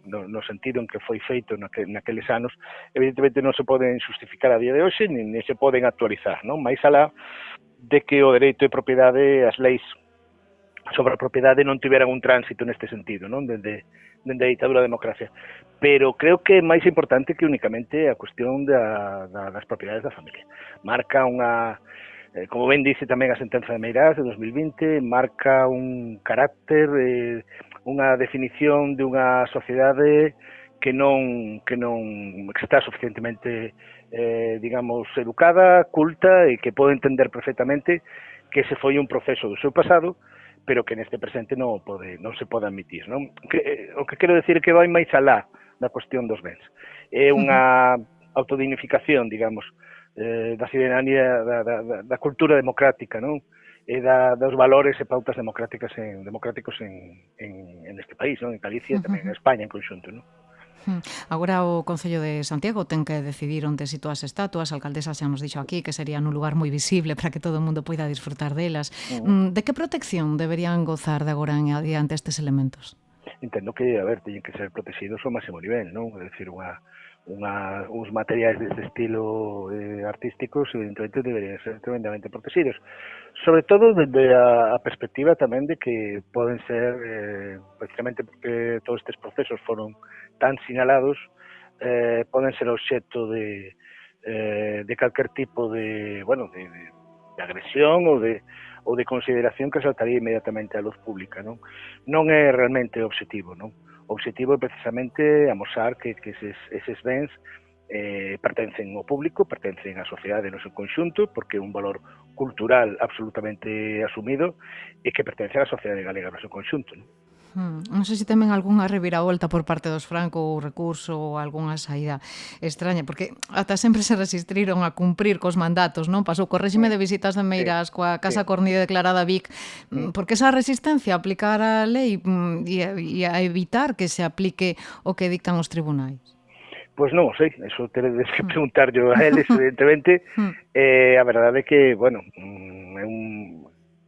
S4: no sentido en que foi feito naqueles anos, evidentemente non se poden justificar a día de hoxe, nin se poden actualizar, non? Máis alá de que o dereito de propiedade, as leis sobre a propiedade non tiveran un tránsito neste sentido, non? Dende a ditadura da democracia. Pero creo que é máis importante que únicamente a cuestión das propiedades da familia. Marca como ben dice tamén a sentenza de Meirás de 2020, marca un carácter, unha definición de unha sociedade que está suficientemente, digamos, educada, culta e que pode entender perfectamente que ese foi un proceso do seu pasado, pero que neste presente non se pode admitir, non? O que quero decir é que vai máis alá da cuestión dos bens. É unha autodignificación, digamos, da cidadanía, da cultura democrática, non? E dos valores e pautas democráticos en este país, non? En Galicia e tamén en España en conxunto, non?
S1: Agora o Concello de Santiago ten que decidir onde sitúa as estatuas. A alcaldesa xa nos dixo aquí que sería nun lugar moi visible para que todo o mundo poida disfrutar delas. De que protección deberían gozar de agora en adiante estes elementos?
S4: Entendo que, teñen que ser protegidos ao máximo nivel, non? É dicir, unha uns materiais deste estilo artísticos evidentemente deberían ser tremendamente protegidos, sobre todo desde a perspectiva tamén de que poden ser precisamente porque todos estes procesos foron tan sinalados, poden ser obxecto de calquer tipo de agresión ou de consideración que saltaría inmediatamente á luz pública, non? Non é realmente o obxectivo, non? O obxectivo é precisamente amosar que eses bens pertencen ao público, pertencen á sociedade no seu conxunto, porque é un valor cultural absolutamente asumido e que pertence á sociedade galega no seu conxunto, non?
S1: Non sei se tamén algunha reviravolta por parte dos Franco ou recurso ou algunha saída extraña, porque ata sempre se resistiron a cumprir cos mandatos, non? Pasou co réxime de visitas de Meirás, coa Casa Cornide declarada Vic, porque esa resistencia a aplicar a lei e a evitar que se aplique o que dictan os tribunais?
S4: Pois non sei, eso teredes que preguntarlo a eles, evidentemente. A verdade é que, bueno, é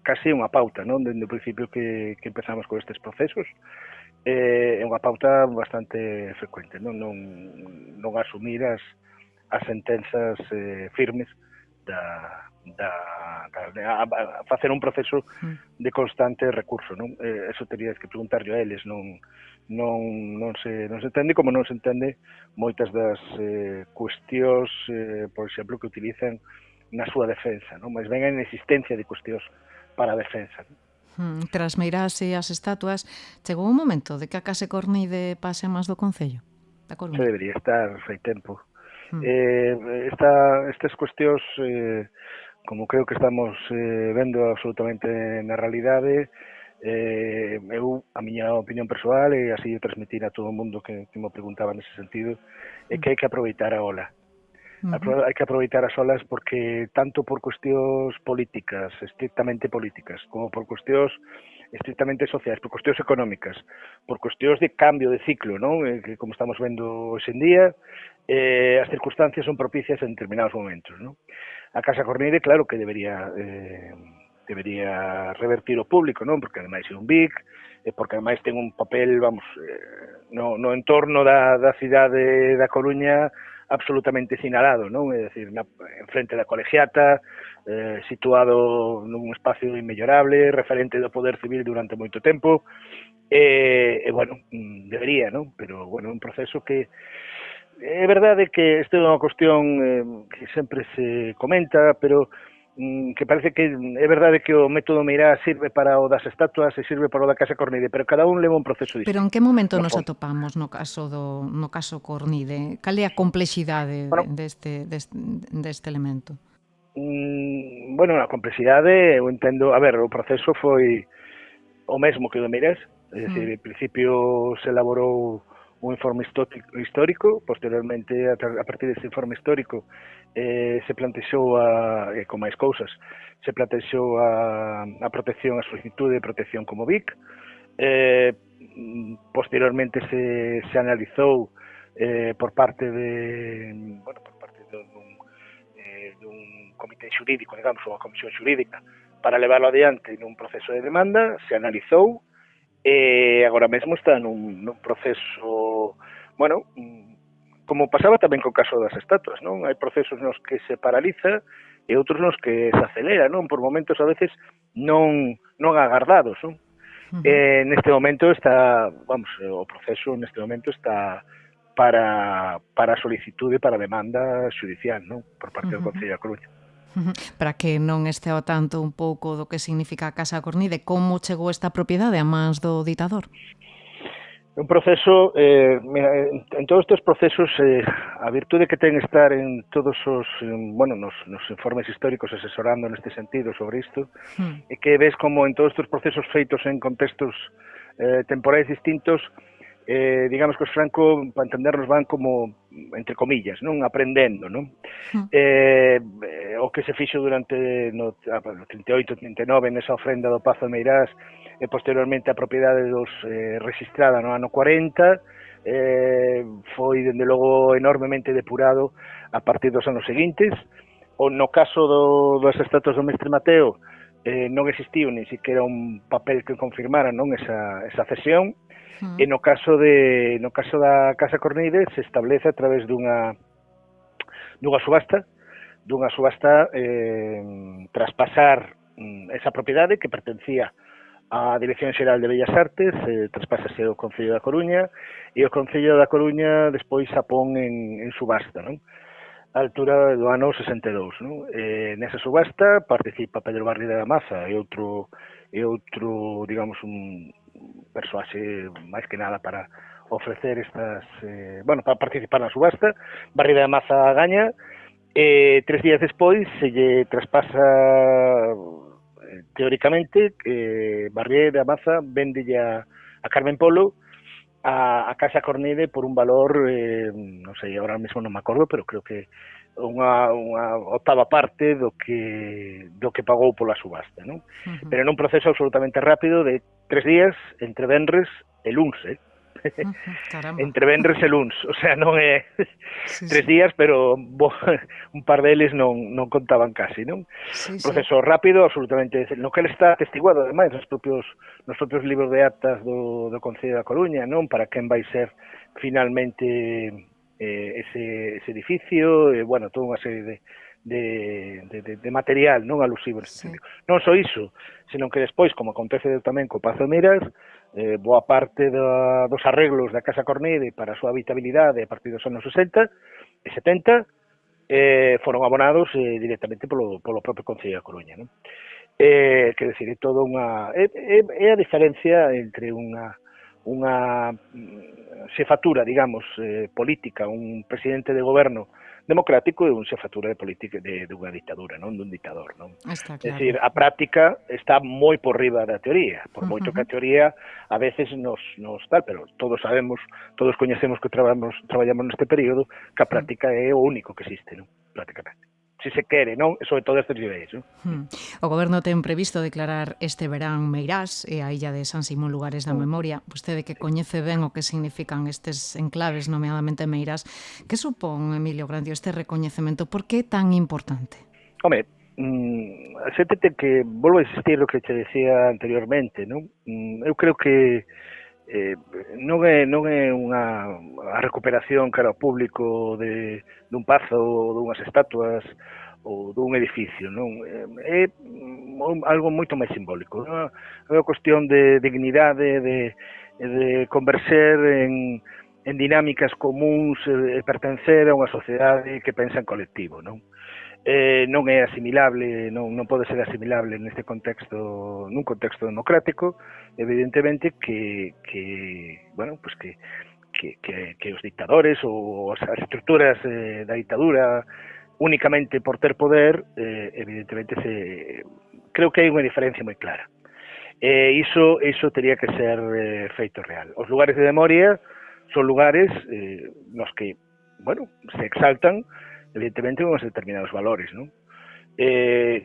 S4: casi unha pauta, non? Dende o principio que empezamos con estes procesos, é unha pauta bastante frecuente, non asumir as sentenzas firmes a facer un proceso de constante recurso, non? Eso terías que preguntarlo a eles, non se entende como non se entende moitas das cuestións, por exemplo, que utilizan na súa defensa, non? Mas ben a inexistencia de cuestións para a defensa.
S1: Tras Meirás e as estatuas, chegou o momento de que a Casa Cornide pase a máis do Concello da Coruña?
S4: Se debería estar fai tempo. Estas cuestións, como creo que estamos vendo absolutamente na realidade, eu, a miña opinión persoal, e así transmitir a todo o mundo que me preguntaba nese sentido, é que hai que aproveitar a ola. Hai que aproveitar as olas porque tanto por cuestións políticas, estrictamente políticas, como por cuestións estrictamente sociais, por cuestións económicas, por cuestións de cambio de ciclo, non? Que como estamos vendo hoxe en día, as circunstancias son propicias en determinados momentos, non? A Casa Cornide, claro que debería revertir o público, non? Porque ademais é un BIC, porque ademais ten un papel, no entorno da cidade da Coruña absolutamente sinalado, non? É dicir, en frente da colegiata, situado nun espacio inmellorable, referente do poder civil durante moito tempo, debería, non? Pero, un proceso que é verdade que esta é unha cuestión que sempre se comenta, pero que parece que é verdade que o método Meirás sirve para o das estatuas e sirve para o da Casa Cornide, pero cada un leva un proceso distinto.
S1: Pero en que momento nos atopamos no caso Cornide? Cal é a complexidade deste elemento?
S4: A complexidade, eu entendo, o proceso foi o mesmo que o de Meirás, é dicir, en principio se elaborou un informe histórico, posteriormente, a partir deste informe histórico, se plantexou con máis cousas, se plantexou a protección, a solicitude de protección como BIC, posteriormente se analizou por parte dun comité xurídico, digamos, unha comisión xurídica, para levarlo adiante nun proceso de demanda, se analizou, e agora mesmo está nun proceso, como pasaba tamén co caso das estatuas, non? Hai procesos nos que se paraliza e outros nos que se acelera, non? Por momentos a veces non agardados, non? Neste momento está, o proceso neste momento está para a solicitude para a demanda judicial, non? Por parte do Concello da Coruña.
S1: Para que non este ao tanto un pouco do que significa a Casa Cornide, como chegou esta propiedade a mans do ditador?
S4: Un proceso, en todos estes procesos, a virtude que ten estar en todos os, nos informes históricos asesorando neste sentido sobre isto, é que ves como en todos estes procesos feitos en contextos temporais distintos, digamos que os Franco, para entendernos, van como, entre comillas, non aprendendo, non? O que se fixo durante no 38-39 nesa ofrenda do Pazo de Meirás, e posteriormente a propiedade registrada no ano 40, foi, dende logo, enormemente depurado a partir dos anos seguintes. No caso das estatuas do Mestre Mateo, non existiu ni siquiera un papel que confirmara, non, esa cesión, E no caso da Casa Corneide se establece a través dunha subasta traspasar esa propiedade que pertencía á Dirección Xeral de Bellas Artes, traspásase ao Concello da Coruña, e o Concello da Coruña despois a pon en subasta, non? A altura do ano 62, non? Nesa subasta participa Pedro Barrio da Maza e outro, digamos, un persoaxe máis que nada para ofrecer estas, para participar na subasta. Barrio da Maza gaña, e 3 días despois se lle traspasa, teóricamente, Barrio da Maza vendelle a Carmen Polo a Casa Corneide por un valor, non sei, ahora mesmo non me acordo, pero creo que unha octava parte do que pagou pola subasta, non? Pero nun proceso absolutamente rápido de 3 días entre venres e luns, entre venres e luns, o sea, non é 3 días, pero un par deles non contaban casi, non? Proceso rápido, absolutamente, no que ele está atestiguado, ademais, nos propios libros de actas do Concello da Coruña, non? Para quen vai ser finalmente ese edificio, toda unha serie de material non alusivo neste sentido. Non só iso, senón que despois, como acontece tamén co Pazo de Meirás, boa parte dos arreglos da Casa Corneide para a súa habitabilidade a partir dos anos 60 e 70 foron abonados directamente polo propio Concello da Coruña, non? Quer decir, é toda unha... É a diferencia entre unha xefatura, digamos, política, un presidente de goberno democrático e unha xefatura de política dunha ditadura, non dun ditador, non?
S1: Está claro.
S4: É dicir, a práctica está moi por riba da teoría, por moito que a teoría a veces nos tal, pero todos sabemos, todos coñecemos que traballamos neste período, que a práctica é o único que existe, non? Prácticamente. Se se quere, non? Sobre todo estes niveis, non?
S1: O Goberno ten previsto declarar este verán Meirás e a illa de San Simón lugares da memoria. Vostede que coñece ben o que significan estes enclaves, nomeadamente Meirás, que supón, Emilio Grandio, este recoñecemento? Por que é tan importante?
S4: Home, a xente ten que, volvo a insistir no que te decía anteriormente, non? Eu creo que non é a recuperación cara ao público dun pazo ou dunhas estatuas ou dun edificio, non? É algo moito máis simbólico, non? É unha cuestión de dignidade, de converser en dinámicas comuns e pertencer a unha sociedade que pensa en colectivo, non? Non é asimilable, non pode ser asimilable neste contexto, nun contexto democrático, evidentemente que os dictadores ou as estruturas da ditadura únicamente por ter poder, evidentemente creo que hai unha diferencia moi clara. Iso teria que ser feito real. Os lugares de memoria son lugares nos que, se exaltan evidentemente uns determinados valores, non?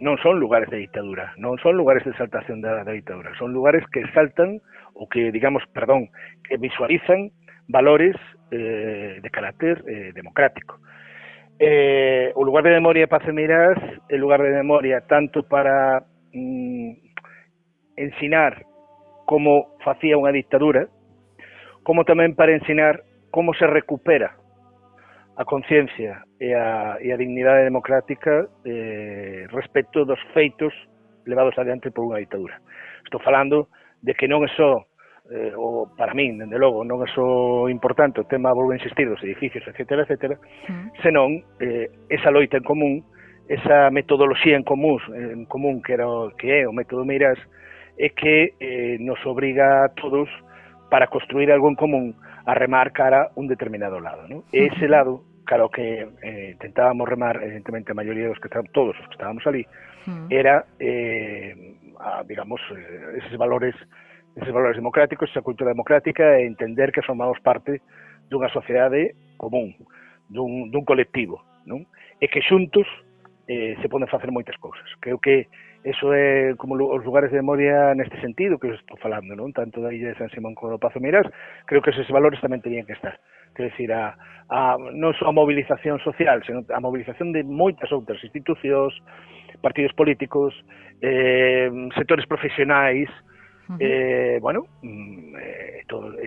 S4: Non son lugares de dictadura, non son lugares de exaltación da dictadura, son lugares que exaltan ou que, que visualizan valores de carácter democrático. O lugar de memoria de Pazo de Meirás é lugar de memoria tanto para ensinar como facía unha dictadura, como tamén para ensinar como se recupera a conciencia e a dignidade democrática respecto dos feitos levados adiante por unha dictadura. Estou falando de que non é só, para min, dende logo, non é só importante o tema, volvo a insistir, dos edificios, etcétera, senón esa loita en común, esa metodoloxía en común que é o método Meirás, é que nos obriga a todos, para construir algo en común, a remar cara un determinado lado, non? E ese lado, claro que tentábamos remar, evidentemente a maioría dos que todos os que estábamos ali, era, eses valores democráticos, esa cultura democrática, e entender que formamos parte dunha sociedade común, dun colectivo, non? E que xuntos se poden facer moitas cousas. Creo que eso é como os lugares de memoria neste sentido que estou falando, non? Tanto da illa de San Simón como do Pazo de Meirás, creo que eses valores tamén tenían que estar. Quer decir, non só a movilización social, senón a movilización de moitas outras institucións, partidos políticos, sectores profesionais,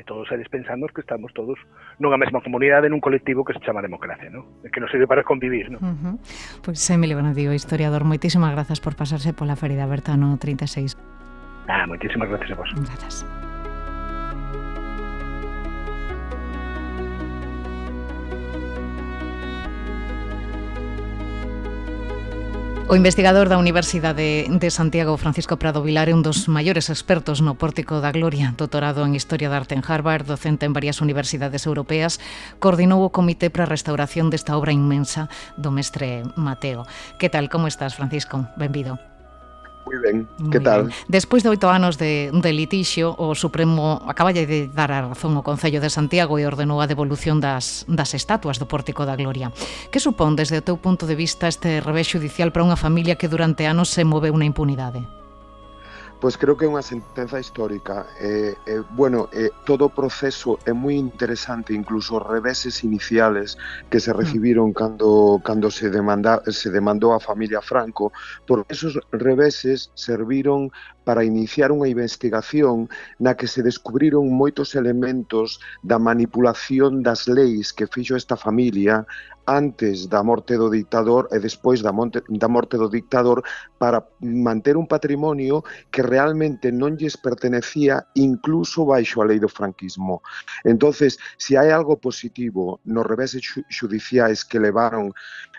S4: Todos eles pensamos que estamos todos nunha mesma comunidade, nun colectivo que se chama democracia, non? Que nos sirve para convivir, non?
S1: Pois Emilio Bonadío, historiador, moitísimas grazas por pasarse pola Ferida Berta no 36.
S4: Moitísimas gracias a vos.
S1: Grazas. O investigador da Universidade de Santiago, Francisco Prado Vilar, é un dos maiores expertos no Pórtico da Gloria, doutorado en Historia da Arte en Harvard, docente en varias universidades europeas, coordinou o comité para a restauración desta obra inmensa do mestre Mateo. Que tal, como estás, Francisco? Benvido.
S5: Moi ben, que tal?
S1: Despois de 8 anos de litixio, o Supremo acaba de dar a razón ao Concello de Santiago e ordenou a devolución das estatuas do Pórtico da Gloria. Que supón, desde o teu punto de vista, este revés xudicial para unha familia que durante anos se moveu na impunidade?
S5: Pois creo que é unha sentenza histórica. Todo o proceso é moi interesante, incluso os reveses iniciales que se recibiron cando se demandou a familia Franco, porque esos reveses serviron para iniciar unha investigación na que se descubriron moitos elementos da manipulación das leis que fixo esta familia antes da morte do dictador e despois da morte do dictador para manter un patrimonio que realmente non lles pertenecía incluso baixo a lei do franquismo. Entonces, se hai algo positivo nos reveses xudiciais que levaron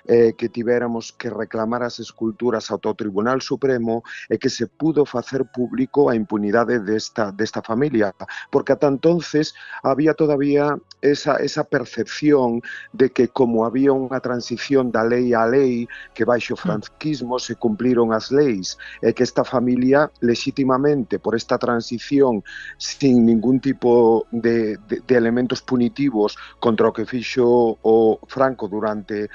S5: que tivéramos que reclamar as esculturas ao Tribunal Supremo e que se pudo facer público a impunidade desta familia, porque ata entonces había todavía esa percepción de que como había unha transición da lei á lei, que baixo o franquismo se cumpliron as leis, e que esta familia legítimamente por esta transición sin ningún tipo de elementos punitivos contra o que fixo o Franco durante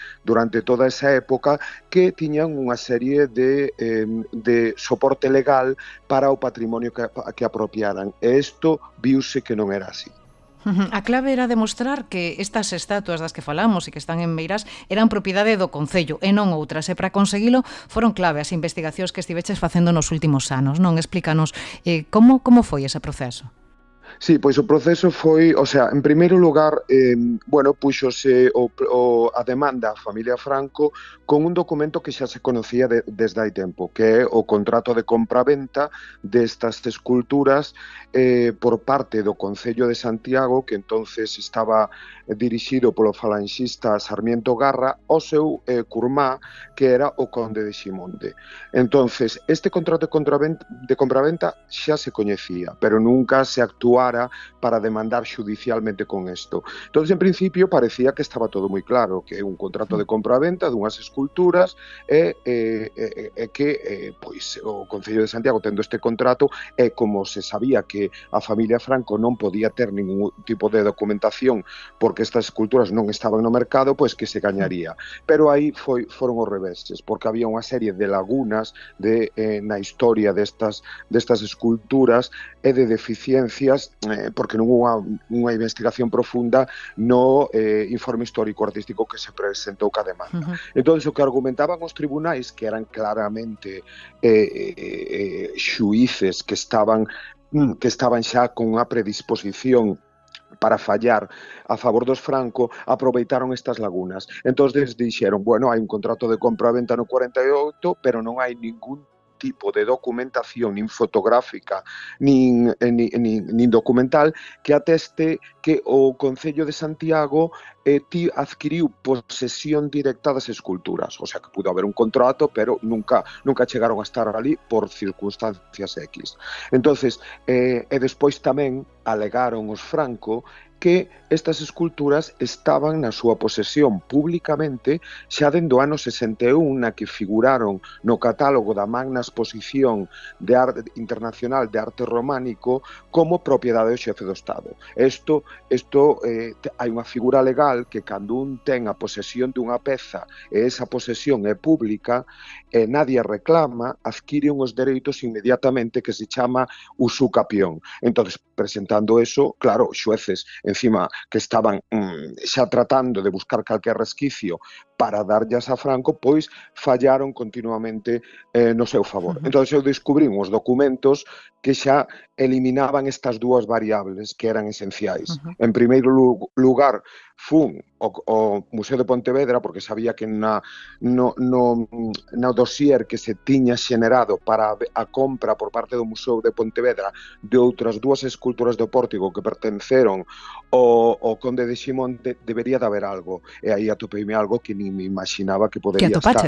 S5: toda esa época, que tiñan unha serie de soporte legal para o patrimonio que apropiaran. E isto viuse que non era así.
S1: A clave era demostrar que estas estatuas das que falamos e que están en Meirás eran propiedade do Concello e non outras, e para conseguilo foron clave as investigacións que estiveches facendo nos últimos anos, non? Explícanos como foi ese proceso.
S5: Sí, pois o proceso foi, en primeiro lugar, puxose a demanda a familia Franco con un documento que xa se conocía desde hai tempo, que é o contrato de compra-venta destas esculturas por parte do Concello de Santiago, que entonces estaba dirixido polo falanxista Sarmiento Garra, ao seu curmá, que era o Conde de Ximonde. Entonces, este contrato de compra-venta xa se coñecía, pero nunca se actuara para demandar xudicialmente con isto. Entonces, en principio, parecía que estaba todo moi claro, que é un contrato de compra-venta dunhas esculturas e que o Concello de Santiago, tendo este contrato, e como se sabía que a familia Franco non podía ter ningún tipo de documentación porque estas esculturas non estaban no mercado, pois que se gañaría. Pero aí foron os reveses, porque había unha serie de lagunas na historia destas esculturas e de deficiencias, porque non houve unha investigación profunda no informe histórico artístico que se presentou ca demanda. Entón, o que argumentaban os tribunais, que eran claramente xuíces que estaban xa con unha predisposición para fallar a favor dos Franco, aproveitaron estas lagunas. Entón, dixeron, hai un contrato de compra-venta no 48, pero non hai ningún tipo de documentación, nin fotográfica, nin documental, que ateste que o Concello de Santiago adquiriu posesión directa das esculturas. O sea, que pudo haber un contrato, pero nunca chegaron a estar ali por circunstancias X. Entonces, despois tamén alegaron os Franco que estas esculturas estaban na súa posesión públicamente xa dende o ano 61, na que figuraron no catálogo da Magna Exposición de Arte Internacional de Arte Románico como propiedade do xefe do Estado. Isto hai unha figura legal que cando un ten a posesión dunha peza e esa posesión é pública e nadie reclama, adquire uns dereitos inmediatamente que se chama usucapión. Entón, presentando eso, claro, os xueces encima que estaban xa tratando de buscar calquer resquicio para darllas a Franco, pois fallaron continuamente no seu favor. Entón, eu descubrín os documentos que xa eliminaban estas dúas variables que eran esenciais. En primeiro lugar, fun ao Museo de Pontevedra, porque sabía que no dossier que se tiña xenerado para a compra por parte do Museo de Pontevedra de outras dúas esculturas do Pórtico que pertenceron ao Conde de Ximonte, debería de haber algo. E aí atopeime algo que ni me imaginaba que podería estar.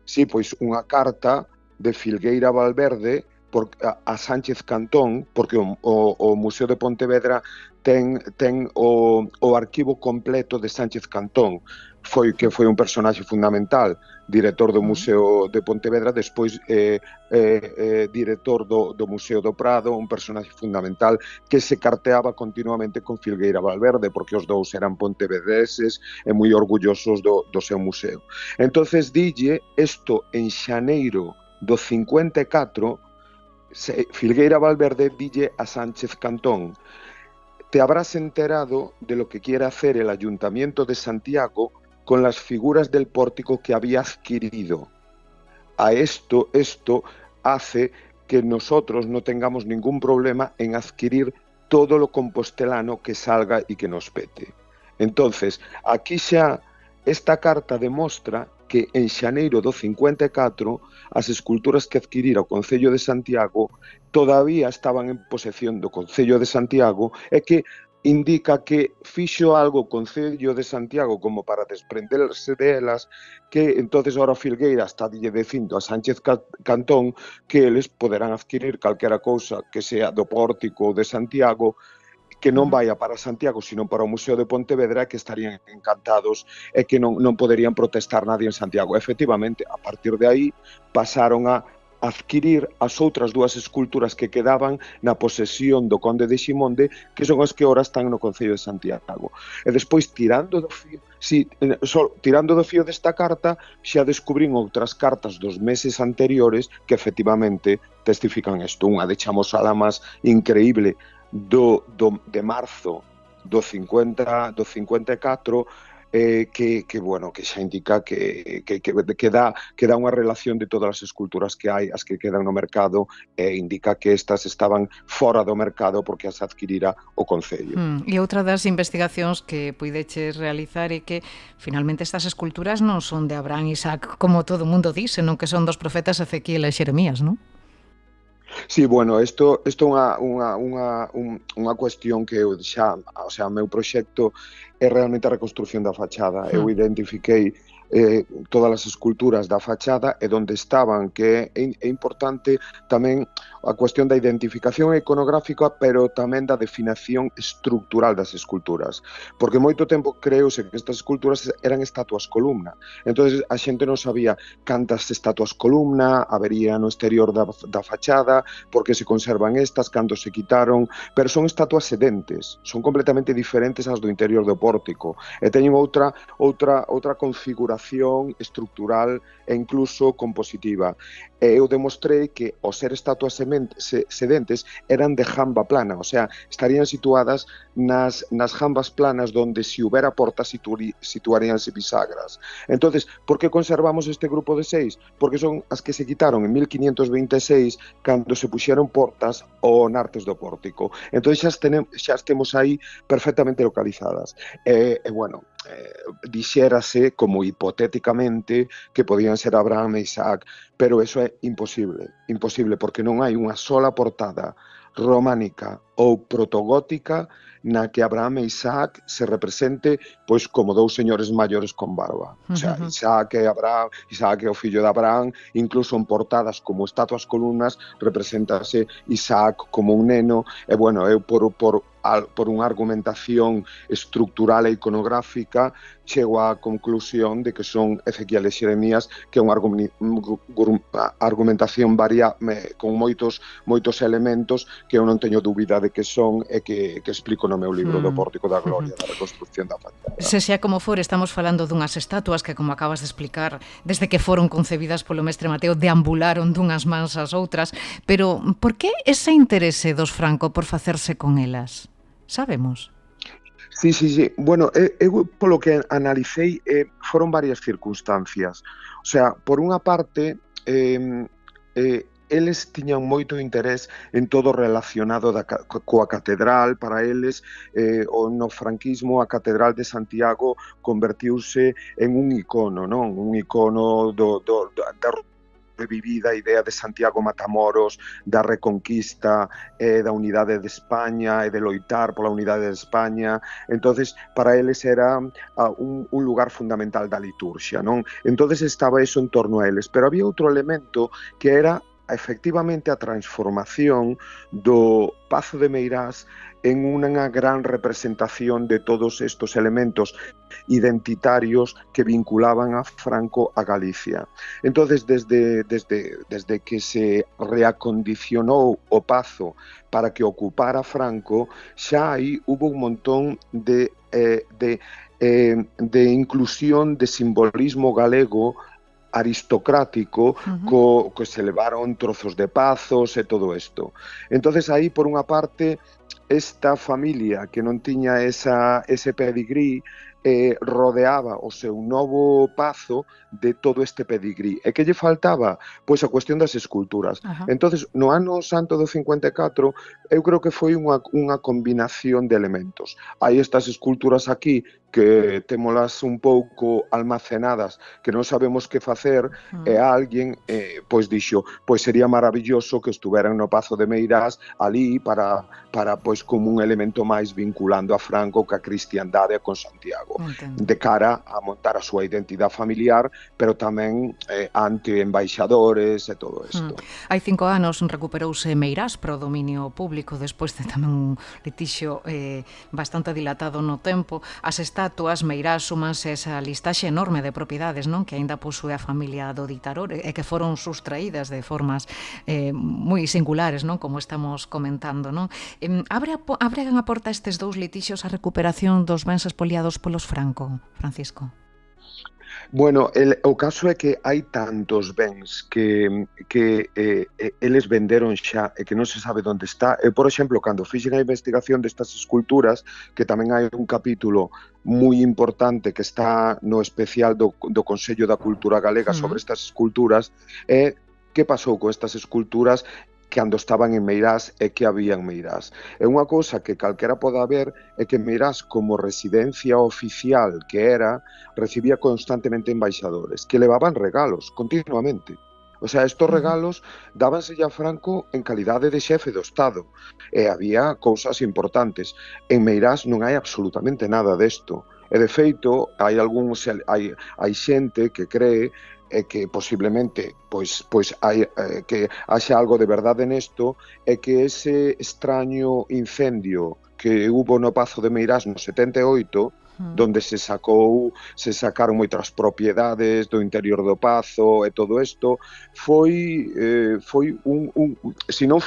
S5: Sí, pois unha carta de Filgueira Valverde a Sánchez Cantón, porque o Museo de Pontevedra ten o arquivo completo de Sánchez Cantón, que foi un personaxe fundamental, director do Museo de Pontevedra, despois director do Museo do Prado, un personaxe fundamental que se carteaba continuamente con Filgueira Valverde, porque os dous eran pontevedreses e moi orgullosos do seu museo. Entonces dille isto en xaneiro do 54, Filgueira Valverde dille a Sánchez Cantón: te habrás enterado de lo que quiere hacer el Ayuntamiento de Santiago con las figuras del pórtico que había adquirido. Esto hace que nosotros no tengamos ningún problema en adquirir todo lo compostelano que salga y que nos pete. Entonces, aquí xa esta carta demostra que en xaneiro do 54 as esculturas que adquirira o Concello de Santiago todavía estaban en posesión do Concello de Santiago e que indica que fixo algo o Concello de Santiago como para desprenderse delas, que entonces ahora Filgueira está dicindo a Sánchez Cantón que eles poderán adquirir calquera cousa que sea do Pórtico de Santiago que non vaya para Santiago, sino para o Museo de Pontevedra, que estarían encantados e que non poderían protestar nadie en Santiago. Efectivamente, a partir de aí, pasaron a adquirir as outras dúas esculturas que quedaban na posesión do Conde de Ximonde, que son as que ora están no Concello de Santiago. E despois, tirando do fío desta carta, xa descubrín outras cartas dos meses anteriores que efectivamente testifican isto. Unha de Chamos Alamas increíble de marzo do 54, que xa indica que dá unha relación de todas as esculturas que hai, as que quedan no mercado, e indica que estas estaban fora do mercado porque as adquirira o Concello.
S1: E outra das investigacións que puideches realizar é que finalmente estas esculturas non son de Abraham e Isaac, como todo o mundo di, senón que son dos profetas Ezequiel e Xeremías, non?
S5: Sí, bueno, isto é unha cuestión que eu xa, o sea, o meu proxecto é realmente a reconstrucción da fachada. Eu identifiquei todas as esculturas da fachada e onde estaban, que é importante tamén a cuestión da identificación iconográfica, pero tamén da definición estructural das esculturas, porque moito tempo creuse que estas esculturas eran estatuas columna, entonces a xente non sabía cantas estatuas columna habería no exterior da fachada, porque se conservan estas, cando se quitaron, pero son estatuas sedentes, son completamente diferentes ás do interior do pórtico, e teñen outra configuración estructural e incluso compositiva. Eu demostrei que ao ser estatuas sedentes eran de jamba plana, o sea, estarían situadas nas jambas planas donde se houbera portas situaríanse bisagras. Entonces, por que conservamos este grupo de 6? Porque son as que se quitaron en 1526 cando se puxeron portas ao nartes do pórtico. Entón xa temos aí perfectamente localizadas. Dixérase como hipotéticamente que podían ser Abraham e Isaac, pero eso é imposible, porque non hai unha sola portada románica ou protogótica na que Abraham e Isaac se represente pois como dous señores maiores con barba. O sea, Isaac é o fillo de Abraham, incluso en portadas como estatuas columnas representase Isaac como un neno, e bueno, eu por unha argumentación estructural e iconográfica chego á conclusión de que son Ezequiel e Xeremías, que é unha argumentación con moitos elementos que eu non teño dúbida de que son e que explico no meu libro do Pórtico da Gloria, da reconstrucción da fachada.
S1: Se xa como for, estamos falando dunhas estatuas que, como acabas de explicar, desde que foron concebidas polo mestre Mateo, deambularon dunhas mans ás outras, pero por que ese interese dos Franco por facerse con elas? Sabemos?
S5: Sí. Bueno, eu polo que analicei foron varias circunstancias. O sea, por unha parte, eles tiñan moito interés en todo relacionado coa catedral. Para eles, no franquismo, a Catedral de Santiago convertiuse en un icono, non? Un icono da revivida a idea de Santiago Matamoros, da reconquista, da unidade de España e de loitar pola unidade de España. Entonces, para eles era un lugar fundamental da liturxia, non? Entonces estaba eso en torno a eles. Pero había outro elemento que era efectivamente a transformación do Pazo de Meirás en unha gran representación de todos estos elementos identitarios que vinculaban a Franco a Galicia. Entonces, desde que se reacondicionou o Pazo para que ocupara Franco, xa aí hubo un montón de inclusión de simbolismo galego aristocrático, que se levaron trozos de pazos e todo isto. Entonces, aí, por unha parte, esta familia que non tiña ese pedigrí rodeaba o seu novo pazo de todo este pedigrí. E que lle faltaba? Pois a cuestión das esculturas. Entonces, no ano santo do 54, eu creo que foi unha combinación de elementos. Hai estas esculturas aquí que témolas un pouco almacenadas, que non sabemos que facer, e alguén pois dixo, pois sería maravilloso que estuveran no Pazo de Meirás ali para pois como un elemento máis vinculando a Franco ca cristiandade con Santiago, de cara a montar a súa identidade familiar, pero tamén ante embaixadores e todo isto.
S1: Hai 5 anos recuperouse Meirás para o dominio público despois de tamén un litixio bastante dilatado no tempo. As estatuas Meirás súmanse esa listaxe enorme de propiedades, non, que aínda posúe a familia do ditador e que foron sustraídas de formas moi singulares, non, como estamos comentando, non? Abren a porta estes dous litixios a recuperación dos bens expoliados polos Franco, Francisco?
S5: Bueno, o caso é que hai tantos bens que eles venderon xa e que non se sabe onde está. Por exemplo, cando fixen a investigación destas esculturas, que tamén hai un capítulo moi importante que está no especial do Consello da Cultura Galega sobre estas esculturas, que pasou con estas esculturas cando estaban en Meirás e que había en Meirás. É unha cousa que calquera poda ver é que Meirás, como residencia oficial que era, recibía constantemente embaixadores que levaban regalos continuamente. O sea, estos regalos dábanse a Franco en calidade de xefe do Estado e había cousas importantes. En Meirás non hai absolutamente nada desto. E de feito, hai xente que cree que posiblemente pois hai que haxa algo de verdade nesto, e que ese extraño incendio que hubo no Pazo de Meirás no 78, donde se sacaron moitas propiedades do interior do pazo e todo isto, foi se non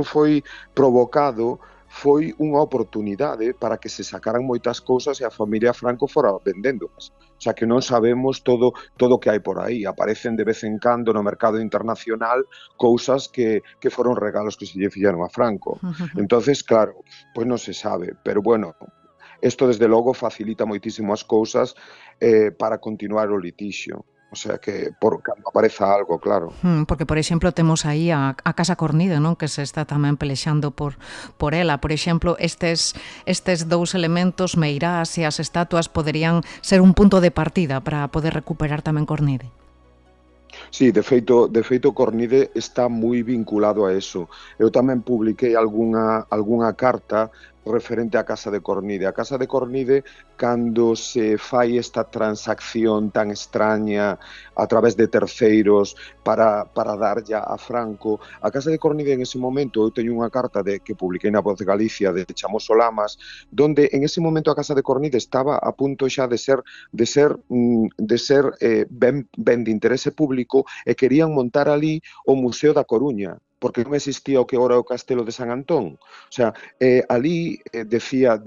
S5: foi provocado, foi unha oportunidade para que se sacaran moitas cousas e a familia Franco fora vendéndolas. O sea, que non sabemos todo o que hai por aí. Aparecen de vez en cando no mercado internacional cousas que foron regalos que se lle fixeron a Franco. Entonces, claro, pois non se sabe. Pero bueno, isto desde logo facilita moitísimo as cousas para continuar o litixio. O sea que cando apareza algo, claro.
S1: Porque, por exemplo, temos aí a Casa Cornide, non, que se está tamén pelexando por ela. Por exemplo, estes dous elementos, Meirás e as estatuas, poderían ser un punto de partida para poder recuperar tamén Cornide.
S5: Sí, de feito Cornide está moi vinculado a eso. Eu tamén publiquei algunha carta referente á Casa de Cornide. A Casa de Cornide, cando se fai esta transacción tan extraña a través de terceiros para darlle a Franco, a Casa de Cornide en ese momento, eu teño unha carta que publiquei na Voz de Galicia de Chamoso Lamas, donde en ese momento a Casa de Cornide estaba a punto xa de ser ben de interese público, e querían montar ali o Museo da Coruña, porque non existía o que ora é o Castelo de San Antón. O sea, ali decía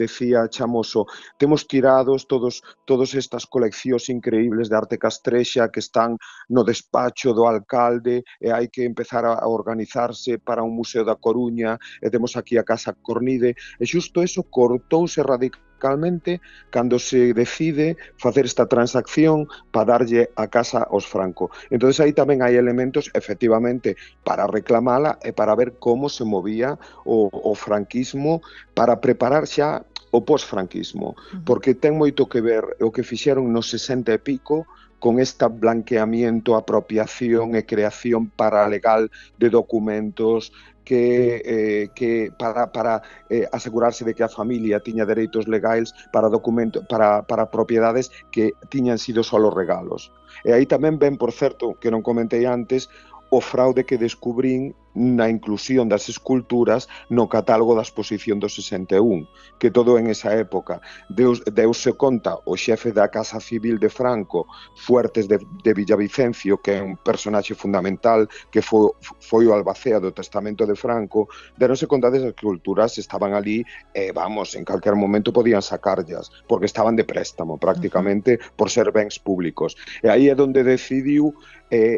S5: Chamoso, temos tirados todas estas coleccións increíbles de arte castrexa que están no despacho do alcalde, e hai que empezar a organizarse para un Museo da Coruña, e temos aquí a Casa Cornide, e xusto eso cortouse radicalmente radicalmente cando se decide facer esta transacción para darlle a casa aos Franco. Entonces aí tamén hai elementos, efectivamente, para reclamala e para ver como se movía o franquismo para preparar xa o posfranquismo, porque ten moito que ver o que fixeron nos 60 e pico con este blanqueamiento, apropiación e creación paralegal de documentos que para asegurarse de que a familia tiña dereitos legais para propiedades que tiñan sido só regalos. E aí tamén ven, por certo, que non comentei antes, o fraude que descubrín na inclusión das esculturas no catálogo da exposición do 61, que todo en esa época deuse conta o xefe da Casa Civil de Franco, Fuertes de Villavicencio, que é un personaxe fundamental, que foi o albacea do testamento de Franco, deronse conta das esculturas estaban ali e, vamos, en calquer momento podían sacarllas, porque estaban de préstamo, prácticamente, por ser bens públicos. E aí é onde decidiu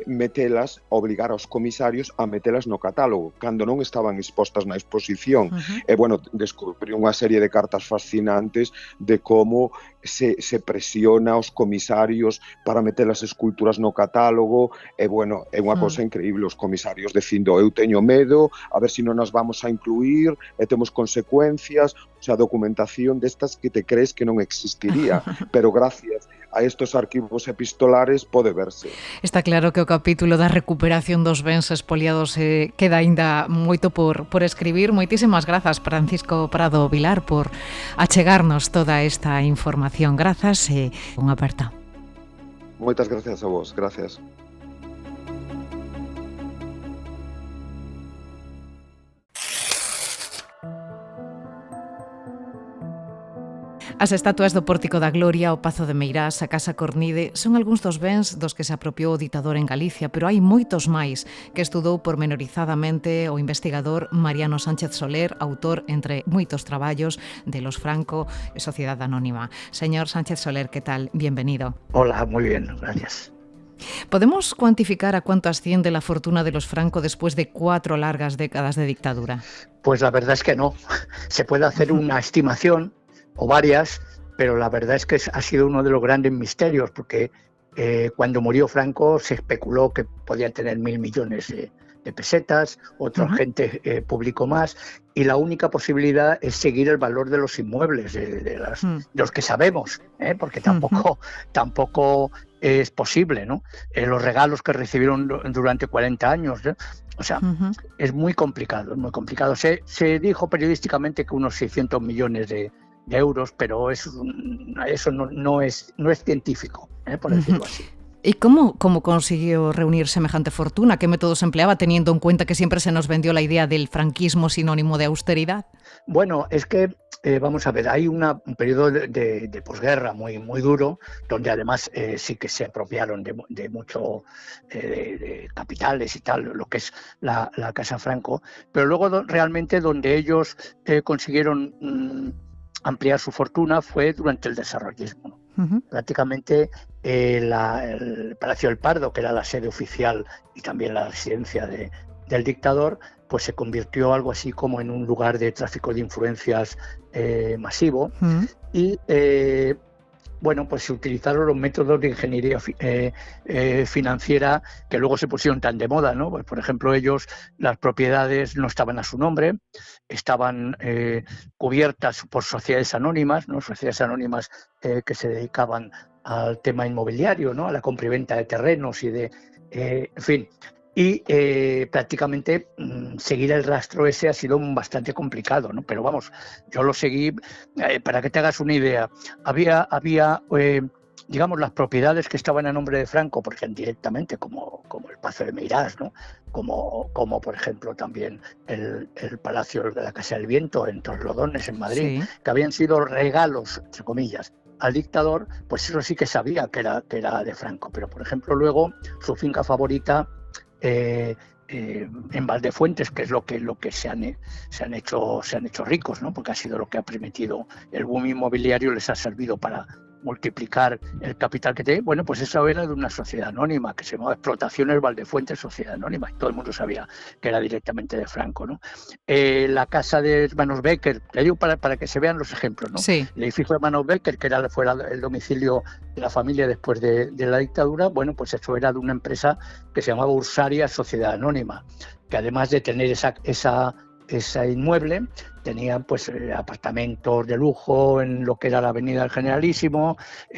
S5: metelas, obligar aos comisarios a metelas no catálogo, cando non estaban expostas na exposición. E, bueno, descubriu unha serie de cartas fascinantes de como se presiona aos comisarios para meter as esculturas no catálogo, e, bueno, é unha cosa increíble, os comisarios dicindo, eu teño medo, a ver se non nas vamos a incluir, e temos consecuencias, o sea, documentación destas que te crees que non existiría, pero gracias a estos arquivos epistolares pode verse.
S1: Está claro que o capítulo da recuperación dos bens expoliados queda aínda moito por escribir. Moitísimas grazas, Francisco Prado Vilar, por achegarnos toda esta información. Grazas e unha aperta.
S5: Moitas gracias a vos, gracias.
S1: As estatuas do Pórtico da Gloria, o Pazo de Meirás, a Casa Cornide, son algúns dos bens dos que se apropiou o ditador en Galicia, pero hai moitos máis que estudou pormenorizadamente o investigador Mariano Sánchez Soler, autor, entre moitos traballos, de Los Franco e Sociedade Anónima. Señor Sánchez Soler, ¿qué tal? Bienvenido.
S6: Hola, muy bien, gracias.
S1: ¿Podemos cuantificar a cuánto asciende la fortuna de los Franco después de 4 largas décadas de dictadura?
S6: Pues la verdad es que no. Se puede hacer una estimación, o varias, pero la verdad es que ha sido uno de los grandes misterios, porque cuando murió Franco se especuló que podía tener 1.000 millones de pesetas, otra gente publicó más, y la única posibilidad es seguir el valor de los inmuebles, de los que sabemos, porque tampoco es posible, ¿no? Los regalos que recibieron durante 40 años, o sea, es muy complicado, es muy complicado. Se dijo periodísticamente que unos 600 millones de euros, pero eso no es científico, por decirlo así.
S1: ¿Y cómo consiguió reunir semejante fortuna? ¿Qué métodos empleaba, teniendo en cuenta que siempre se nos vendió la idea del franquismo sinónimo de austeridad?
S6: Bueno, es que, vamos a ver, hay un periodo de posguerra muy duro, donde además sí que se apropiaron de mucho de capitales y tal, lo que es la Casa Franco, pero luego realmente donde ellos consiguieron ampliar su fortuna fue durante el desarrollismo. Prácticamente el Palacio del Pardo, que era la sede oficial y también la residencia del dictador, pues se convirtió algo así como en un lugar de tráfico de influencias masivo. Y bueno, pues se utilizaron los métodos de ingeniería financiera que luego se pusieron tan de moda, ¿no? Pues, por ejemplo, las propiedades no estaban a su nombre, estaban cubiertas por sociedades anónimas, ¿no? Sociedades anónimas que se dedicaban al tema inmobiliario, ¿no? A la compra y venta de terrenos y en fin. Y prácticamente seguir el rastro ese ha sido bastante complicado, ¿no? Pero vamos, yo lo seguí, para que te hagas una idea, había digamos, las propiedades que estaban a nombre de Franco, por ejemplo, directamente, como el Pazo de Meirás, ¿no? Como por ejemplo también el Palacio de la Casa del Viento en Torrelodones, en Madrid, que habían sido regalos, entre comillas, al dictador, pues eso sí que sabía que era de Franco. Pero por ejemplo luego su finca favorita en Valdefuentes, que es lo que se han hecho ricos, ¿no? Porque ha sido lo que ha permitido el boom inmobiliario, les ha servido para multiplicar el capital que tenía. Bueno, pues eso era de una sociedad anónima que se llamaba Explotaciones Valdefuentes Sociedad Anónima, y todo el mundo sabía que era directamente de Franco, ¿no? La casa de hermanos Becker, le digo para que se vean los ejemplos, ¿no?
S1: Sí.
S6: El edificio de hermanos Becker, que fuera el domicilio de la familia después de la dictadura, bueno, pues eso era de una empresa que se llamaba Ursaria Sociedad Anónima, que además de tener ese inmueble, tenía pues apartamentos de lujo en lo que era la Avenida del Generalísimo,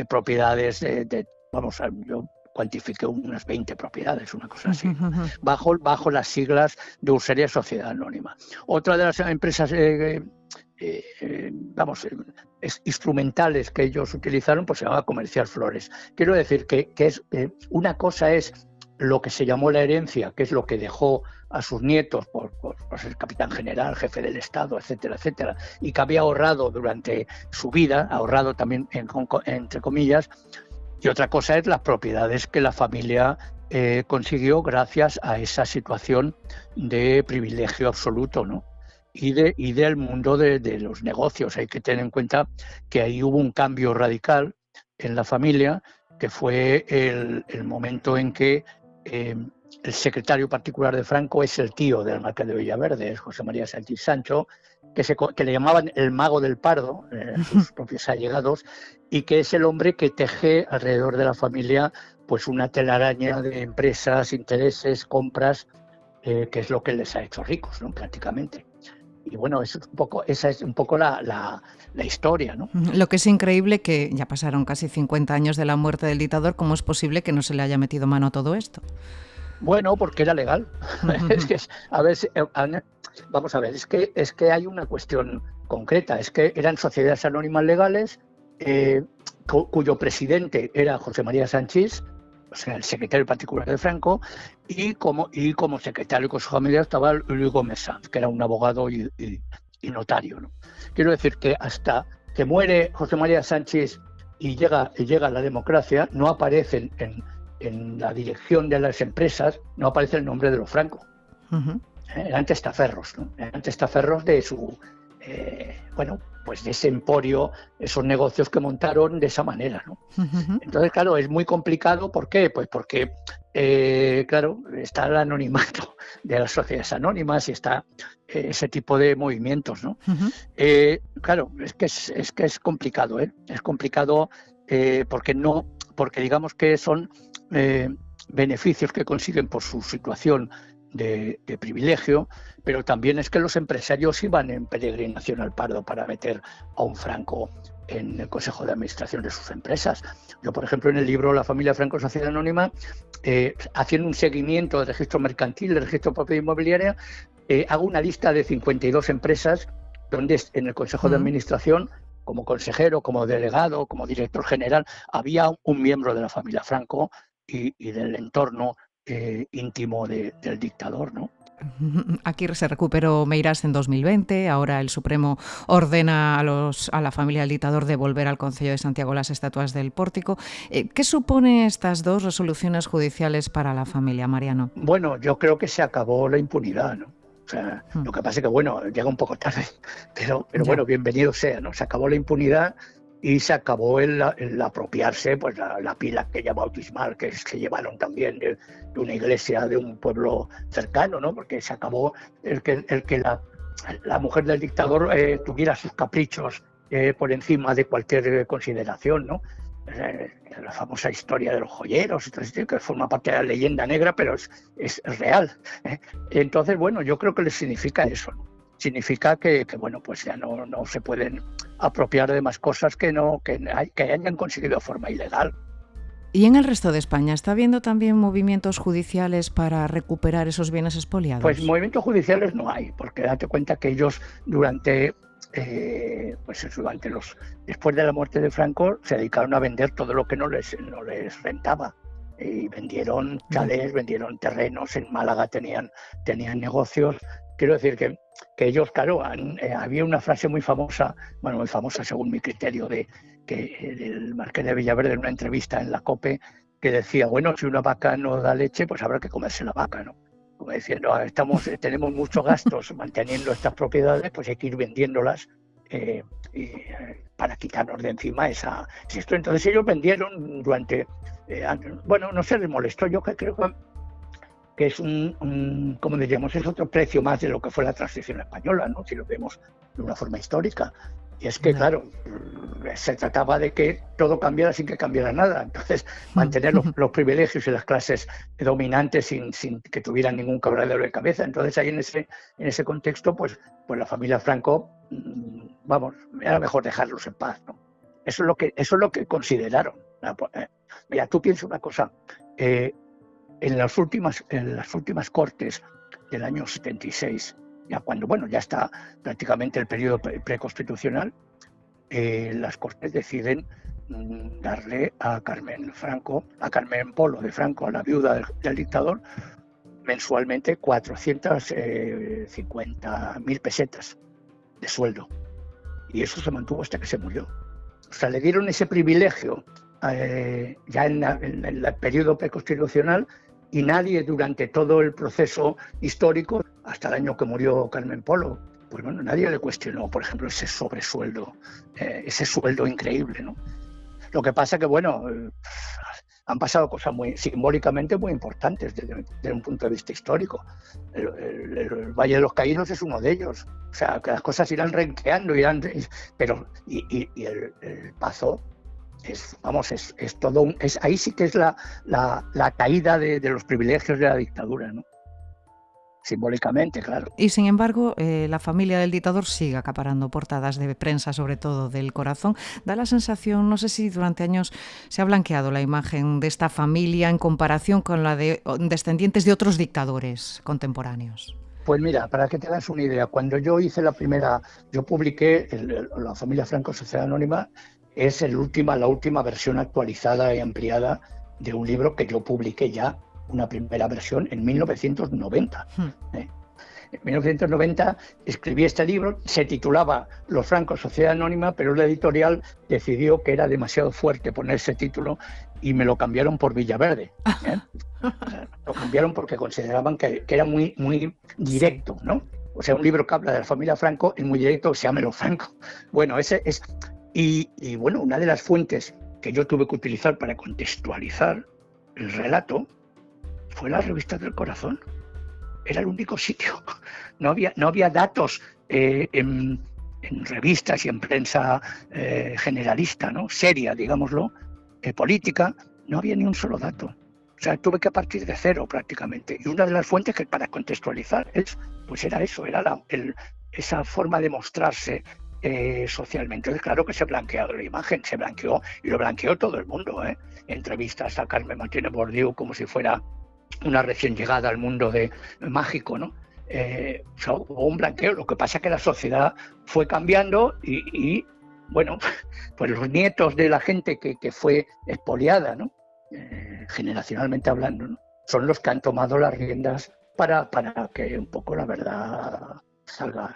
S6: propiedades yo cuantifiqué unas 20 propiedades, una cosa así, bajo las siglas de Ursaria Sociedad Anónima. Otra de las empresas instrumentales que ellos utilizaron, pues se llamaba Comercial Flores. Quiero decir que una cosa es lo que se llamó la herencia, que es lo que dejó a sus nietos por ser capitán general, jefe del Estado, etcétera, etcétera, y que había ahorrado durante su vida, ahorrado también entre comillas, y otra cosa es las propiedades que la familia consiguió gracias a esa situación de privilegio absoluto, ¿no? Y del mundo de los negocios. Hay que tener en cuenta que ahí hubo un cambio radical en la familia, que fue el momento en que el secretario particular de Franco es el tío del marqués de Villaverde, es José María Sánchez Sancho, que le llamaban el mago del Pardo, sus propios allegados, y que es el hombre que teje alrededor de la familia pues una telaraña de empresas, intereses, compras, que es lo que les ha hecho ricos, ¿no? Prácticamente. Y bueno, esa es un poco la historia, ¿no?
S1: Lo que es increíble, que ya pasaron casi 50 años de la muerte del dictador, ¿cómo es posible que no se le haya metido mano a todo esto?
S6: Bueno, porque era legal. Vamos a ver, es que hay una cuestión concreta, es que eran sociedades anónimas legales, cuyo presidente era José María Sanchís, o sea, el secretario particular de Franco, y como secretario del Consejo Familiar estaba Luis Gómez Sanz, que era un abogado y notario, ¿no? Quiero decir que hasta que muere José María Sanchís y llega la democracia, no aparecen en la dirección de las empresas, no aparece el nombre de los Franco. Eran testaferros, ¿no? Eran testaferros de su... pues de ese emporio, esos negocios que montaron de esa manera, ¿no? Entonces, claro, es muy complicado. ¿Por qué? Pues porque, claro, está el anonimato de las sociedades anónimas y está ese tipo de movimientos, ¿no? Claro, es que es complicado, ¿eh? Es complicado porque digamos que son beneficios que consiguen por su situación de privilegio, pero también es que los empresarios iban en peregrinación al Pardo para meter a un Franco en el Consejo de Administración de sus empresas. Yo, por ejemplo, en el libro La familia Franco Sociedad Anónima, haciendo un seguimiento del registro mercantil, del registro de propiedad inmobiliaria, hago una lista de 52 empresas donde en el Consejo de Administración, como consejero, como delegado, como director general, había un miembro de la familia Franco y del entorno íntimo del dictador, ¿no?
S1: Aquí se recuperó Meirás en 2020, ahora el Supremo ordena a la familia del dictador devolver al Concello de Santiago las estatuas del Pórtico. ¿Qué supone estas dos resoluciones judiciales para la familia, Mariano?
S6: Bueno, yo creo que se acabó la impunidad, ¿no? O sea, lo que pasa es que, bueno, llega un poco tarde, pero bueno, bienvenido sea, ¿no? Se acabó la impunidad y se acabó el apropiarse, pues la pila aquella bautismal que se llevaron también de una iglesia de un pueblo cercano, ¿no? Porque se acabó el que la mujer del dictador tuviera sus caprichos por encima de cualquier consideración, ¿no? La famosa historia de los joyeros, que forma parte de la leyenda negra, pero es real. Entonces, bueno, yo creo que les significa eso, ¿no? Significa que bueno, pues ya no se pueden apropiar de más cosas que hayan conseguido de forma ilegal.
S1: ¿Y en el resto de España está habiendo también movimientos judiciales para recuperar esos bienes expoliados?
S6: Pues movimientos judiciales no hay, porque date cuenta que ellos después de la muerte de Franco se dedicaron a vender todo lo que no les rentaba. Y vendieron chalés, vendieron terrenos, en Málaga tenían negocios. Quiero decir que ellos, claro, había una frase muy famosa según mi criterio, del marqués de Villaverde en una entrevista en la COPE, que decía, bueno, si una vaca no da leche, pues habrá que comerse la vaca, ¿no? Como diciendo, tenemos muchos gastos manteniendo estas propiedades, pues hay que ir vendiéndolas para quitarnos de encima esto. Entonces ellos vendieron durante, bueno, no se les molestó, yo creo que es como diríamos, es otro precio más de lo que fue la transición española, ¿no? Si lo vemos de una forma histórica. Y es que, claro, se trataba de que todo cambiara sin que cambiara nada. Entonces, mantener los privilegios y las clases dominantes sin que tuvieran ningún quebradero de cabeza. Entonces, ahí en ese contexto, pues la familia Franco, vamos, era mejor dejarlos en paz, ¿no? Eso es lo que consideraron. Mira, tú piensas una cosa. En las últimas Cortes del año 76, ya cuando ya está prácticamente el periodo preconstitucional, las Cortes deciden darle a Carmen Polo de Franco, a la viuda del dictador, mensualmente 450.000 pesetas de sueldo. Y eso se mantuvo hasta que se murió. O sea, le dieron ese privilegio ya en el periodo preconstitucional, y nadie durante todo el proceso histórico, hasta el año que murió Carmen Polo, pues bueno, nadie le cuestionó, por ejemplo, ese sobresueldo, ese sueldo increíble, ¿no? Lo que pasa que, bueno, han pasado cosas simbólicamente muy importantes desde un punto de vista histórico. El Valle de los Caídos es uno de ellos. O sea, que las cosas irán renqueando, pero el Pazo es todo ahí sí que es la caída de los privilegios de la dictadura, ¿no? Simbólicamente, claro.
S1: Y sin embargo, la familia del dictador sigue acaparando portadas de prensa, sobre todo del Corazón. Da la sensación, no sé si durante años se ha blanqueado la imagen de esta familia en comparación con la de descendientes de otros dictadores contemporáneos.
S6: Pues mira, para que te hagas una idea, cuando yo publiqué la familia Franco Sociedad Anónima, es la última versión actualizada y ampliada de un libro que yo publiqué ya, una primera versión, en 1990. En 1990 escribí este libro, se titulaba Los Franco Sociedad Anónima, pero la editorial decidió que era demasiado fuerte poner ese título y me lo cambiaron por Villaverde. Lo cambiaron porque consideraban que era muy, muy directo, ¿no? O sea, un libro que habla de la familia Franco es muy directo, se llama Los Franco. Bueno, ese es... Y bueno, una de las fuentes que yo tuve que utilizar para contextualizar el relato fue la revista del Corazón. Era el único sitio. No había datos en revistas y en prensa generalista, ¿no? Seria, digámoslo, política. No había ni un solo dato. O sea, tuve que partir de cero prácticamente. Y una de las fuentes que para contextualizar era eso, era esa forma de mostrarse socialmente. Entonces, claro que se ha blanqueado la imagen, se blanqueó y lo blanqueó todo el mundo, entrevistas a Carmen Martínez Bordiú como si fuera una recién llegada al mundo mágico, ¿no? O sea, hubo un blanqueo. Lo que pasa es que la sociedad fue cambiando y bueno, pues los nietos de la gente que fue expoliada, ¿no? Generacionalmente hablando, ¿no? Son los que han tomado las riendas para que un poco la verdad salga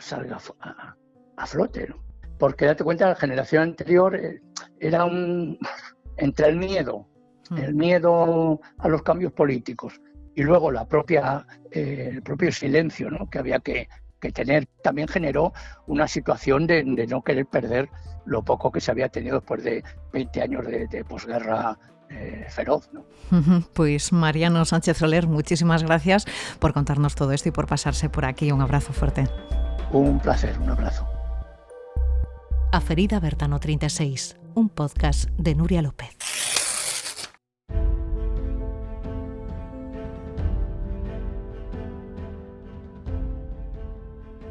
S6: a flote, ¿no? Porque date cuenta, la generación anterior era entre el miedo a los cambios políticos y luego el propio silencio, ¿no? Que había que tener, también generó una situación de no querer perder lo poco que se había tenido después de 20 años de posguerra feroz, ¿no?
S1: Pues Mariano Sánchez Soler, muchísimas gracias por contarnos todo esto y por pasarse por aquí. Un abrazo fuerte.
S6: Un placer, un abrazo.
S1: A Ferida Bertano 36, un podcast de Nuria López.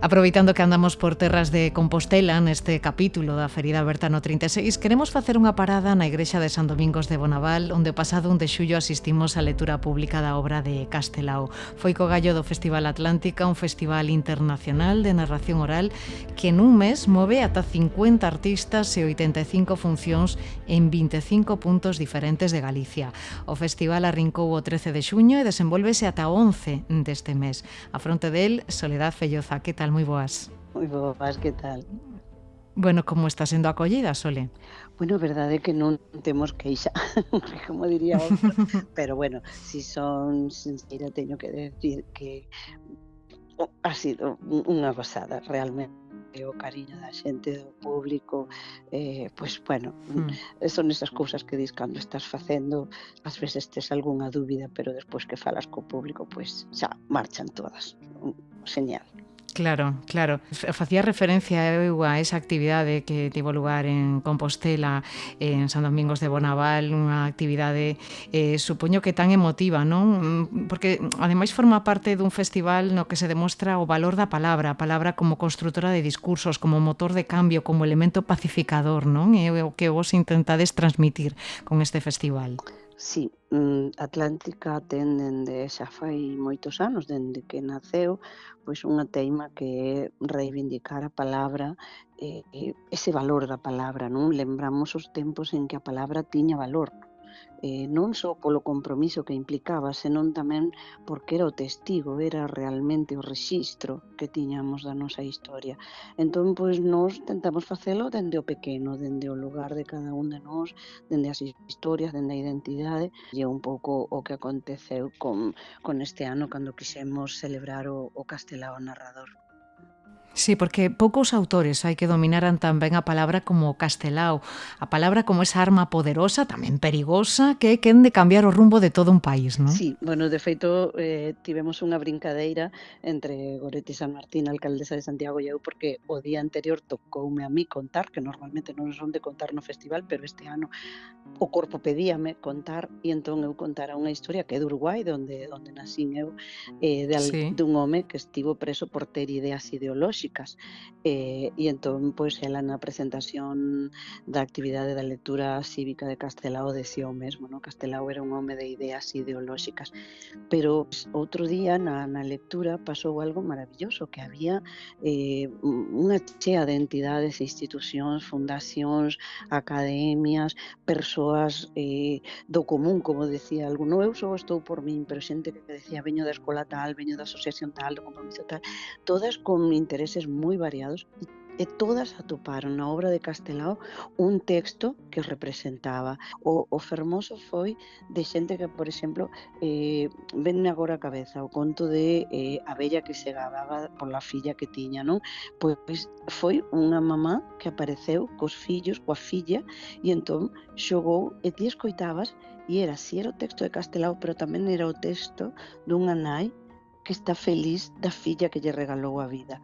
S1: Aproveitando que andamos por terras de Compostela neste capítulo da Ferida Bertano 36, queremos facer unha parada na igrexa de San Domingos de Bonaval, onde o pasado 1 de xullo asistimos á lectura pública da obra de Castelao. Foi co gallo do Festival Atlántica, un festival internacional de narración oral que nun mes move ata 50 artistas e 85 funcións en 25 puntos diferentes de Galicia. O festival arrincou o 13 de xuño e desenvolvese ata 11 deste mes. A fronte del, Soledad Felloza, que tal? Moi boas.
S10: Moi boas, que tal?
S1: Bueno, como está sendo a acollida, Sole?
S10: Bueno, verdade é que non temos queixa, como diría outro, pero bueno, si son sincera, teño que decir que ha sido unha gozada, realmente. o cariño da xente, do público, pois, bueno, son esas cousas que dis cando estás facendo, ás veces tes algunha dúbida, pero despois que falas co público, pois xa marchan todas. Genial.
S1: Claro, claro. Facía referencia eu a esa actividade que tivo lugar en Compostela, en San Domingos de Bonaval, unha actividade, supoño que tan emotiva, non? Porque, ademais, forma parte dun festival no que se demostra o valor da palabra, a palabra como construtora de discursos, como motor de cambio, como elemento pacificador, non? É o que vos intentades transmitir con este festival.
S10: Sí, Atlántica ten dende xa fai moitos anos, dende que naceu, pois unha teima que é reivindicar a palabra, ese valor da palabra, non? Lembramos os tempos en que a palabra tiña valor, non só polo compromiso que implicaba, senón tamén porque era o testigo, era realmente o rexistro que tiñamos da nosa historia. Entón, pois, nós tentamos facelo dende o pequeno, dende o lugar de cada un de nós, dende as historias, dende a identidade, e é un pouco o que aconteceu con este ano cando quixemos celebrar o Castelao narrador.
S1: Sí, porque poucos autores hai que dominaran tamén a palabra como o castelao, a palabra como esa arma poderosa, tamén perigosa, que é quen de cambiar o rumbo de todo un país, non?
S10: Sí, bueno, de feito, tivemos unha brincadeira entre Goretti San Martín, alcaldesa de Santiago, e eu, porque o día anterior tocoume a mí contar, que normalmente non son de contar no festival, pero este ano o corpo pedíame contar, e entón eu contara unha historia que é de Uruguai, onde nacín eu, dun home que estivo preso por ter ideas ideolóxicas, e entón, pois, ela na presentación da actividade da lectura cívica de Castelao decía o mesmo, non? Castelao era un home de ideas ideolóxicas, pero outro día na lectura pasou algo maravilloso, que había unha chea de entidades, institucións, fundacións, academias, persoas do común, como decía alguno, eu só estou por min, pero xente que decía veño da escola tal, veño da asociación tal, do compromiso tal, todas con intereses moi variados, e todas atoparon na obra de Castelao un texto que representaba. O fermoso foi de xente que, por exemplo, venme agora a cabeza o conto de a vella que se gababa pola filla que tiña, non? Pois foi unha mamá que apareceu cos fillos, coa filla, e entón xogou, e ti escoitabas, e era o texto de Castelao, pero tamén era o texto dunha nai que está feliz da filla que lle regalou a vida.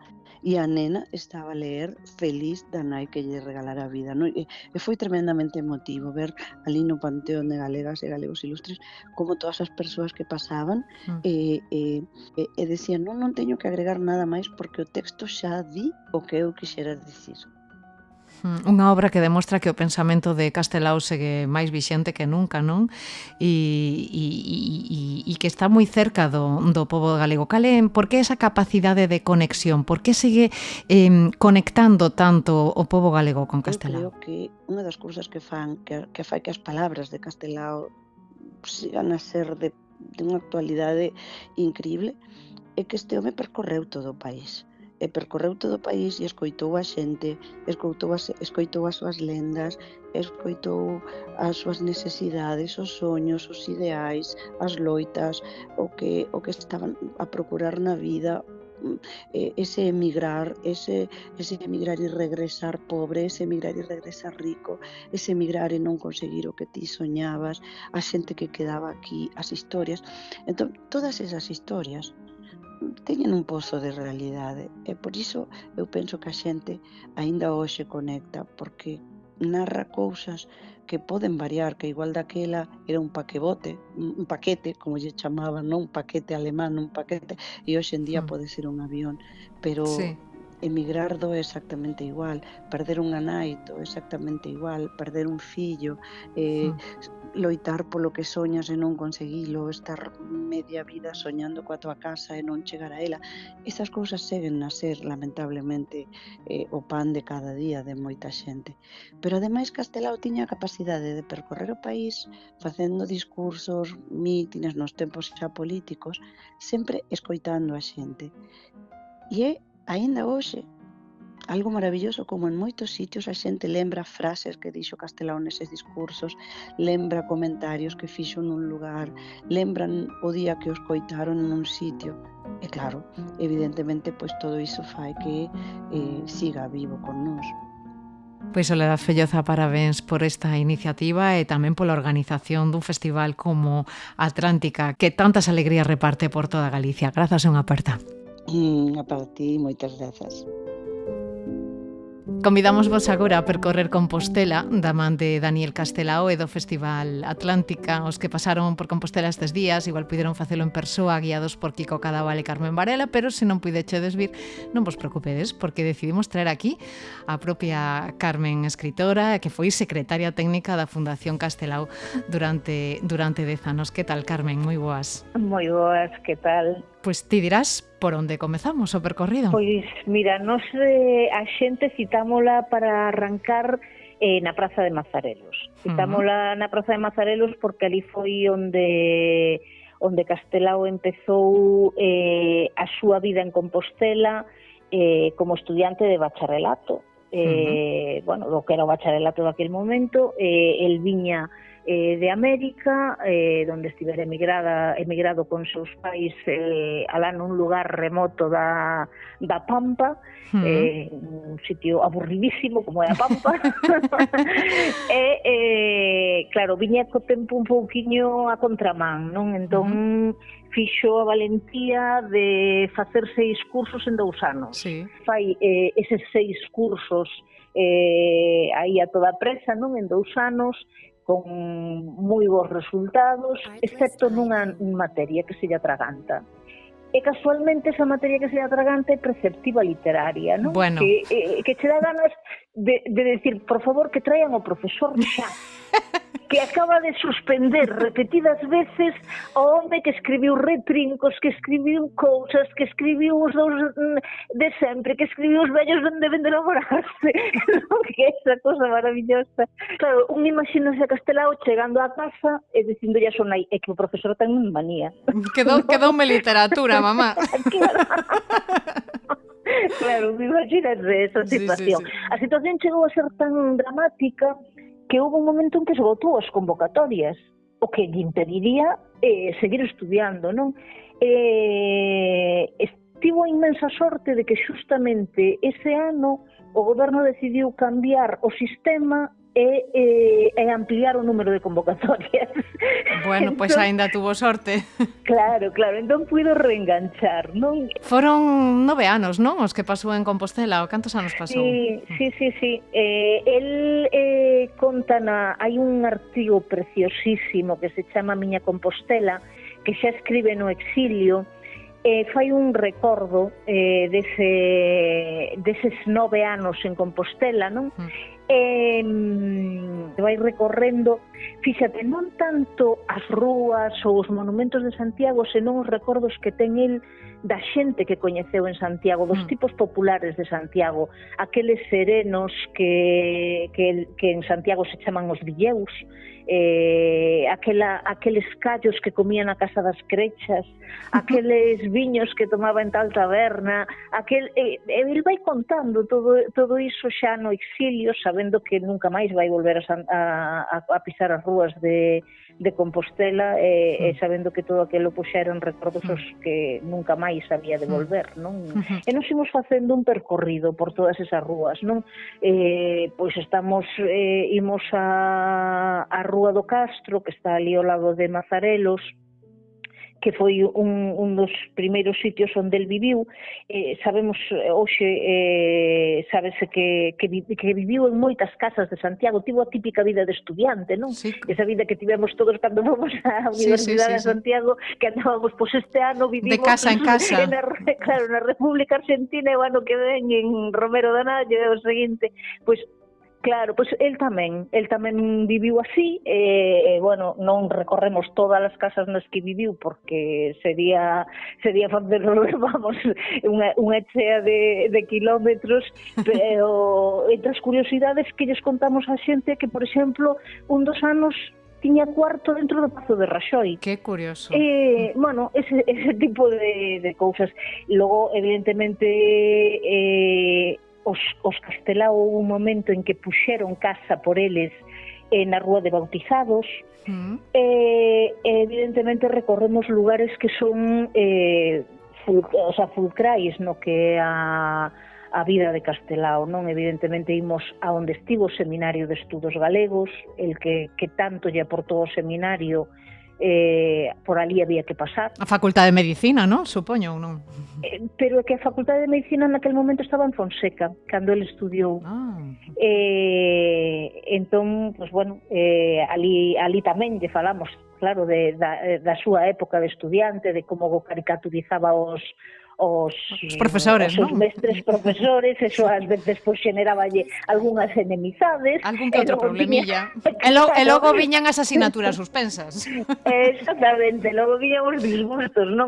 S10: E a nena estaba a ler feliz da nai que lle regalara a vida, non? E foi tremendamente emotivo ver ali no Panteón de Galegas e Galegos Ilustres como todas as persoas que pasaban e decían non teño que agregar nada máis porque o texto xa di o que eu quixera dicir.
S1: Unha obra que demostra que o pensamento de Castelao segue máis vixente que nunca, non? E que está moi cerca do pobo galego. Por que esa capacidade de conexión? Por que segue conectando tanto o pobo galego con Castelao?
S10: Eu creo que unha das cousas que fai que as palabras de Castelao sigan a ser de unha actualidade increíble é que este home percorreu todo o país. E percorreu todo o país e escoitou a xente, escoitou as súas lendas, escoitou as súas necesidades, os soños, os ideais, as loitas, o que estaban a procurar na vida, ese emigrar e regresar pobre, ese emigrar e regresar rico, ese emigrar e non conseguir o que ti soñabas, a xente que quedaba aquí, as historias. Entón, todas esas historias teñen un pozo de realidade e por iso eu penso que a xente aínda hoxe conecta porque narra cousas que poden variar, que igual daquela era un paquebote, un paquete, como lle chamaban, non? Un paquete alemán, un paquete, e hoxe en día pode ser un avión, pero emigrar do é exactamente igual, perder unha nai do é exactamente igual, perder un fillo, loitar polo que soñas e non conseguilo, estar media vida soñando coa tua casa e non chegar a ela. Esas cousas seguen a ser, lamentablemente, o pan de cada día de moita xente. Pero, ademais, Castelao tiña a capacidade de percorrer o país facendo discursos, mítines nos tempos xa políticos, sempre escoitando a xente. E é, aínda hoxe, algo maravilloso, como en moitos sitios a xente lembra frases que dixo Castelao neses discursos, lembra comentarios que fixo nun lugar, lembran o día que os coitaron nun sitio. E claro, evidentemente, pois todo iso fai que siga vivo con nós.
S1: Pois Soledad Felloza, parabéns por esta iniciativa e tamén pola organización dun festival como Atlántica, que tantas alegrías reparte por toda Galicia. Grazas e unha aperta.
S10: Para ti, moitas grazas.
S1: Convidamos vos agora a percorrer Compostela da man de Daniel Castelao e do Festival Atlántica. Os que pasaron por Compostela estes días igual puderon facelo en persoa, guiados por Kiko Cadaval e Carmen Varela, pero se non puidechedes vir, non vos preocupedes, porque decidimos traer aquí a propia Carmen, escritora, que foi secretaria técnica da Fundación Castelao durante 10 anos. Que tal, Carmen? Moi boas.
S11: Moi boas, que tal?
S1: Pois ti dirás por onde comezamos o percorrido.
S11: Pois mira, nos a xente citámola para arrancar na Praza de Mazarelos. Citámola na Praza de Mazarelos porque ali foi onde Castelao empezou a súa vida en Compostela como estudiante de bacharelato. Bueno, do que era o bacharelato daquel momento, el viña de América, donde estivera emigrado con seus pais alá nun lugar remoto da Pampa, un sitio aburridísimo como é a Pampa. Claro, viña co tempo un pouquiño a contramán, non? Entón fixo a valentía de facer 6 cursos en 2 anos.
S1: Sí.
S11: Fai eses 6 cursos aí a toda presa, non? En 2 anos, con moi bons resultados, excepto nunha materia que se lle atraganta. E casualmente esa materia que se lle atraganta é preceptiva literaria, non?
S1: Bueno.
S11: Que che dá ganas de decir, por favor, que traian o profesor xa, que acaba de suspender repetidas veces o home que escribiu retrincos, que escribiu cousas, que escribiu os dous de sempre, que escribiu os vellos non deben de namorarse. Que é esa cosa maravillosa. Claro, un imagínase a Castelao chegando á casa e dicindolle a Sonai, é que o profesor ten unha manía.
S1: Quedoume literatura, mamá.
S11: Claro. Claro, imagínate esa situación.
S1: Sí.
S11: A situación chegou a ser tan dramática que houve un momento en que esgotou as convocatorias, o que lle impediría seguir estudiando, non? Estivo a inmensa sorte de que xustamente ese ano o goberno decidiu cambiar o sistema e ampliar o número de convocatorias.
S1: Bueno, pois aínda tuvo sorte.
S11: Claro, entón puido reenganchar, non?
S1: Foron 9 anos, non? Os que pasou en Compostela, o cantos anos pasou?
S11: Sí. El conta hai un artigo preciosísimo que se chama Miña Compostela, que xa escribe no exilio, fai un recordo deses 9 anos en Compostela, non? Vai recorrendo, fíxate, non tanto as rúas ou os monumentos de Santiago, senón os recordos que ten el da xente que coñeceu en Santiago, dos tipos populares de Santiago, aqueles serenos que en Santiago se chaman os villeus, aqueles callos que comían na casa das crechas, aqueles viños que tomaba en tal taberna, el vai contando todo iso xa no exilio, sabendo que nunca máis vai volver a pisar as rúas de Compostela, e sabendo que todo aquilo xa eran recordos os que nunca máis había de volver, non? E nos imos facendo un percorrido por todas esas rúas, non? Pois imos a Rúa do Castro, que está ali ao lado de Mazarelos, que foi un dos primeiros sitios onde el viviu. Sabemos hoxe, sábese que viviu en moitas casas de Santiago, tivo a típica vida de estudiante, non?
S1: Sí.
S11: Esa vida que tivemos todos cando fomos á Universidade de Santiago, que andábamos, pois este ano vivimos...
S1: De casa en casa.
S11: Claro, na República Argentina, e o ano que ven en Romero de Anaya, o seguinte, pois... Claro, pois el tamén viviu así, bueno, non recorremos todas as casas nas que viviu porque sería facer, vamos, unha chea de kilómetros, pero entre as curiosidades que lles contamos a xente que, por exemplo, un dos anos tiña cuarto dentro do Pazo de Raxoi.
S1: Que curioso.
S11: Bueno, ese tipo de cousas. Logo, evidentemente, os Castelao houve un momento en que puxeron casa por eles na Rúa de Bautizados, evidentemente recorremos lugares que son fulcrais no que é a vida de Castelao, non? Evidentemente imos a onde estivo o Seminario de Estudos Galegos, el que tanto lle aportou o seminario, por ali había que pasar.
S1: A Facultade de Medicina, non? Supoño, ou non?
S11: Pero é que a Facultade de Medicina naquel momento estaba en Fonseca, cando ele estudiou. Entón, pues, bueno, ali tamén lle falamos, claro, da súa época de estudiante, de como caricaturizaba os
S1: profesores,
S11: os mestres profesores, eso ás veces pois xeneraballe algunhas enemizades,
S1: algún que outro problemilla. E logo viñan as asignaturas suspensas.
S11: Exactamente, logo viñan os disgustos, non?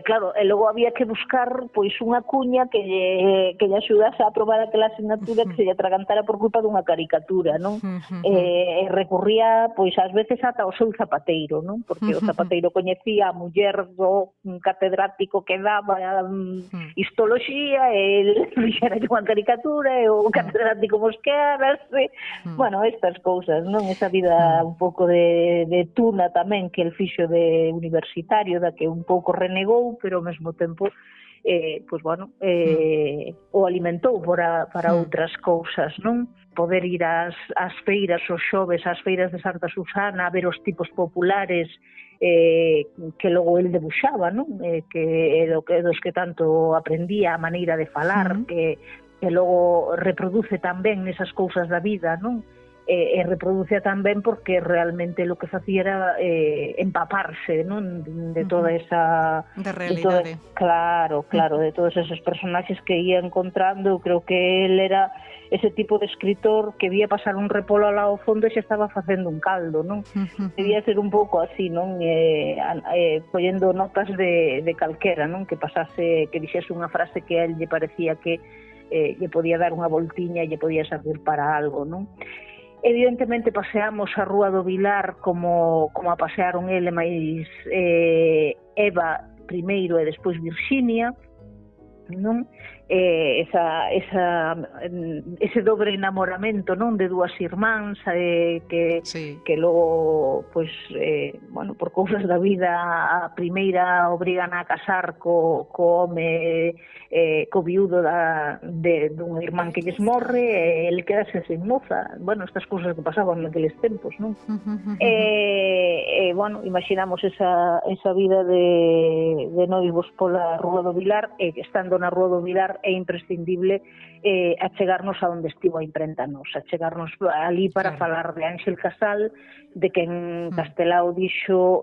S11: Claro, e logo había que buscar pois unha cuña que lle axudase a aprobar aquela asignatura que se lle atragantara por culpa dunha caricatura, non? E recurría pois ás veces ata o seu zapateiro, non? Porque o zapateiro coñecía a muller do catedrático que daba histoloxía, el fixera unha caricatura e o catedrático mosquearase, bueno, estas cousas, non? Esa vida un pouco de tuna tamén que el fixo de universitario, da que un pouco renegou, pero ao mesmo tempo pois bueno, o alimentou para outras cousas, non? Poder ir ás feiras os xoves, ás feiras de Santa Susana, a ver os tipos populares que logo el debuxaba, non? Que dos que tanto aprendía a maneira de falar, que logo reproduce tamén nesas cousas da vida, non? E reproduce tamén porque realmente lo que facía era empaparse, non? De toda esa...
S1: De realidade.
S11: Claro, de todos esos personaxes que ia encontrando. Eu creo que él era ese tipo de escritor que vía pasar un repolo ao lado ao fondo e xa estaba facendo un caldo, non? Debía ser un pouco así, non? Collendo notas de calquera, non? Que pasase, que dixese unha frase que a él lle parecía que lle podía dar unha voltiña e lle podía servir para algo, non? Evidentemente paseamos a Rúa do Vilar como a pasearon ele máis Eva primeiro e despois Virxinia, non? Ese dobre enamoramento, non, de dúas irmáns que logo pois bueno, por cousas da vida a primeira obrigan a casar co home, co viudo dun irmán que lles morre, e el quedase sen moza. Bueno, estas cousas que pasaban naqueles tempos, non? Bueno, imaginamos esa vida de noivos pola Rúa do Vilar, e estando na Rúa do Vilar é imprescindible achegarnos a onde estivo a imprenta nosa, achegarnos ali para falar de Ánxel Casal, de que en Castelao dixo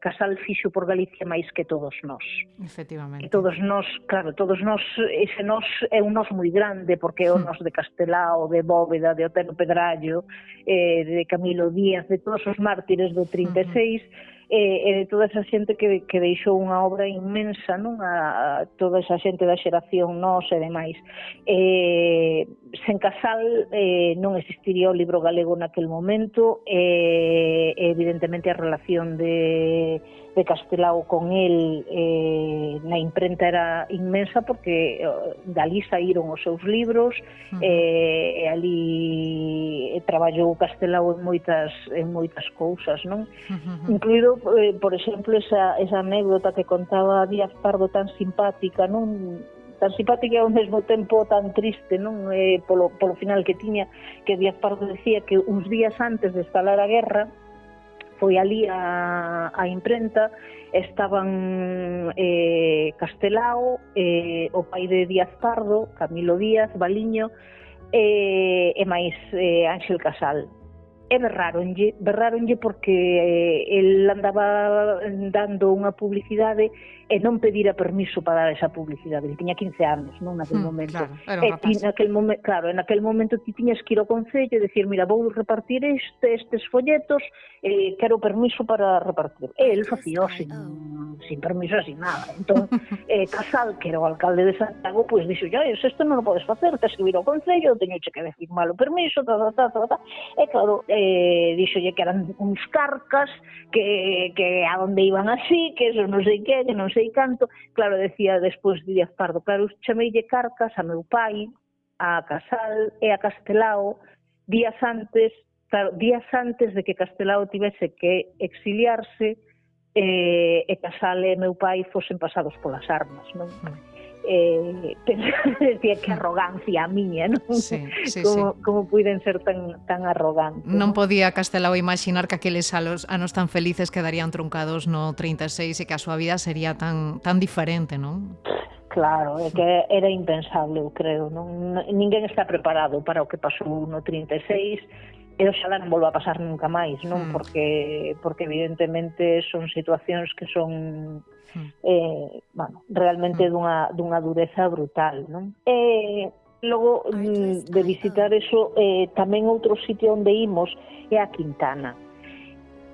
S11: Casal fixo por Galicia máis que todos nós.
S1: Efectivamente.
S11: E todos nós, claro, ese nós é un nós moi grande, porque é o nós de Castelao, de Bóveda, de Otero Pedrallo, de Camilo Díaz, de todos os mártires do 36, e de toda esa xente que deixou unha obra inmensa, non? A toda esa xente da xeración nosa e demais. Sen Casal non existiría o libro galego naquel momento, evidentemente a relación de Castelao con el na imprenta era inmensa, porque dali saíron os seus libros, e ali traballou Castelao en moitas cousas, non? Incluído, por exemplo, esa anécdota que contaba Díaz Pardo, tan simpática, non? Tan simpática e ao mesmo tempo tan triste, non? Polo final que tiña, que Díaz Pardo decía que uns días antes de estalar a guerra foi ali a imprenta, estaban Castelao, o pai de Díaz Pardo, Camilo Díaz, Baliño, e máis Ánxel Casal. E berráronlle porque el andaba dando unha publicidade e non pedira permiso para dar esa publicidade. Ele tiña 15 anos, non, naquele momento.
S1: Claro,
S11: en aquel momento ti tiñas que ir ao concello e decir, mira, vou repartir estes folletos, quero permiso para repartir. E el facía sin permiso, sin nada. Entón, Casal, que era o alcalde de Santiago, pois dixo, isto non o podes facer, tens que ir ao concello, teño que firmar o permiso, E claro, díxolle que eran uns carcas, que a onde iban así, que eso non sei que non sei canto. Claro, decía despois Díaz Pardo, claro, chameille carcas a meu pai, a Casal e a Castelao días antes de que Castelao tivese que exiliarse e Casal e meu pai fosen pasados polas armas, non? Pero decía que arrogancia a miña, non? Como puiden ser tan arrogantes.
S1: Non podía Castelao imaginar que aqueles anos tan felices quedarían truncados no 36 e que a súa vida sería tan diferente, non?
S11: Claro, é que era impensable, eu creo, non? Ninguén está preparado para o que pasou no 36 e oxalá non volva a pasar nunca máis, non? Porque evidentemente son situacións que son realmente dunha dureza brutal, non? Logo de visitar eso, tamén outro sitio onde imos é a Quintana.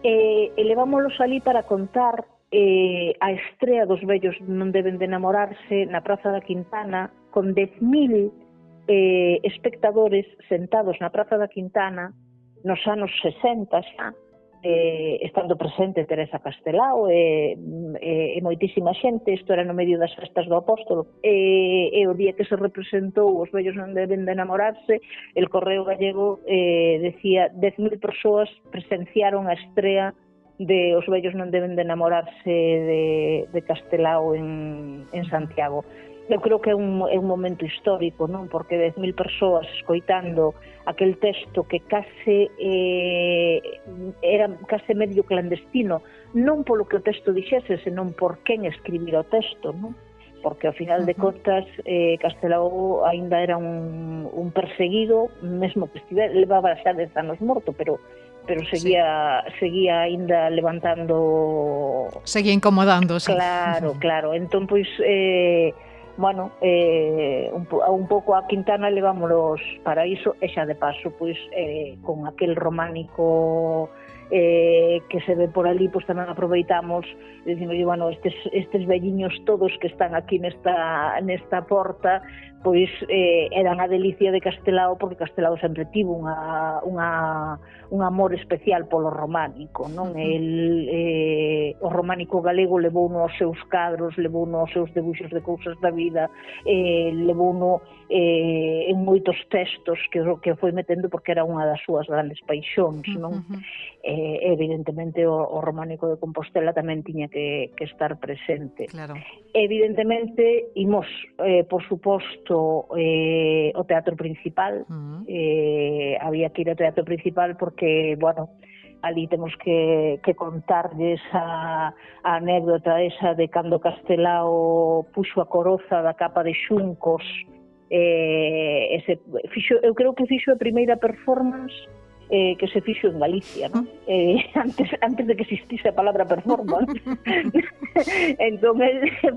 S11: E levámolos ali para contar a estrea dos vellos non deben de enamorarse na Praza da Quintana con 10.000 espectadores sentados na Praza da Quintana nos anos 60 xa, estando presente Teresa Castelao e moitísima xente. Isto era no medio das festas do Apóstolo, e o día que se representou Os vellos non deben de enamorarse, el Correo Gallego decía 10.000 persoas presenciaron a estrea de Os vellos non deben de enamorarse de Castelao en Santiago. Eu creo que é un momento histórico, non? Porque 10.000 persoas escoitando aquel texto que era case medio clandestino, non polo que o texto dixese, senón por quen escribira o texto, non? Porque ao final de contas Castelao aínda era un perseguido, mesmo que levaba xa 10 anos morto, pero seguía aínda levantando...
S1: Seguía incomodándose.
S11: Claro. Entón, pois, un pouco a Quintana levámonos para iso, e xa de paso, pois, con aquel románico que se ve por ali, pois tamén aproveitamos, decimos, bueno, estes velliños todos que están aquí nesta porta, pois eran a delicia de Castelao, porque Castelao sempre tivo un amor especial polo románico, non? O románico galego levouno aos seus cadros, levouno aos seus debuxos de cousas da vida, levouno en moitos textos que foi metendo, porque era unha das súas grandes paixóns, non? Evidentemente o románico de Compostela tamén tiña que estar presente. Evidentemente imos, por suposto, o teatro principal. Había que ir ao teatro principal porque, bueno, ali temos que contarles a anécdota esa de cando Castelao puxo a coroza da capa de xuncos. Eu creo que fixo a primeira performance que se fixo en Galicia, non? Antes de que existise a palabra performance. Entón,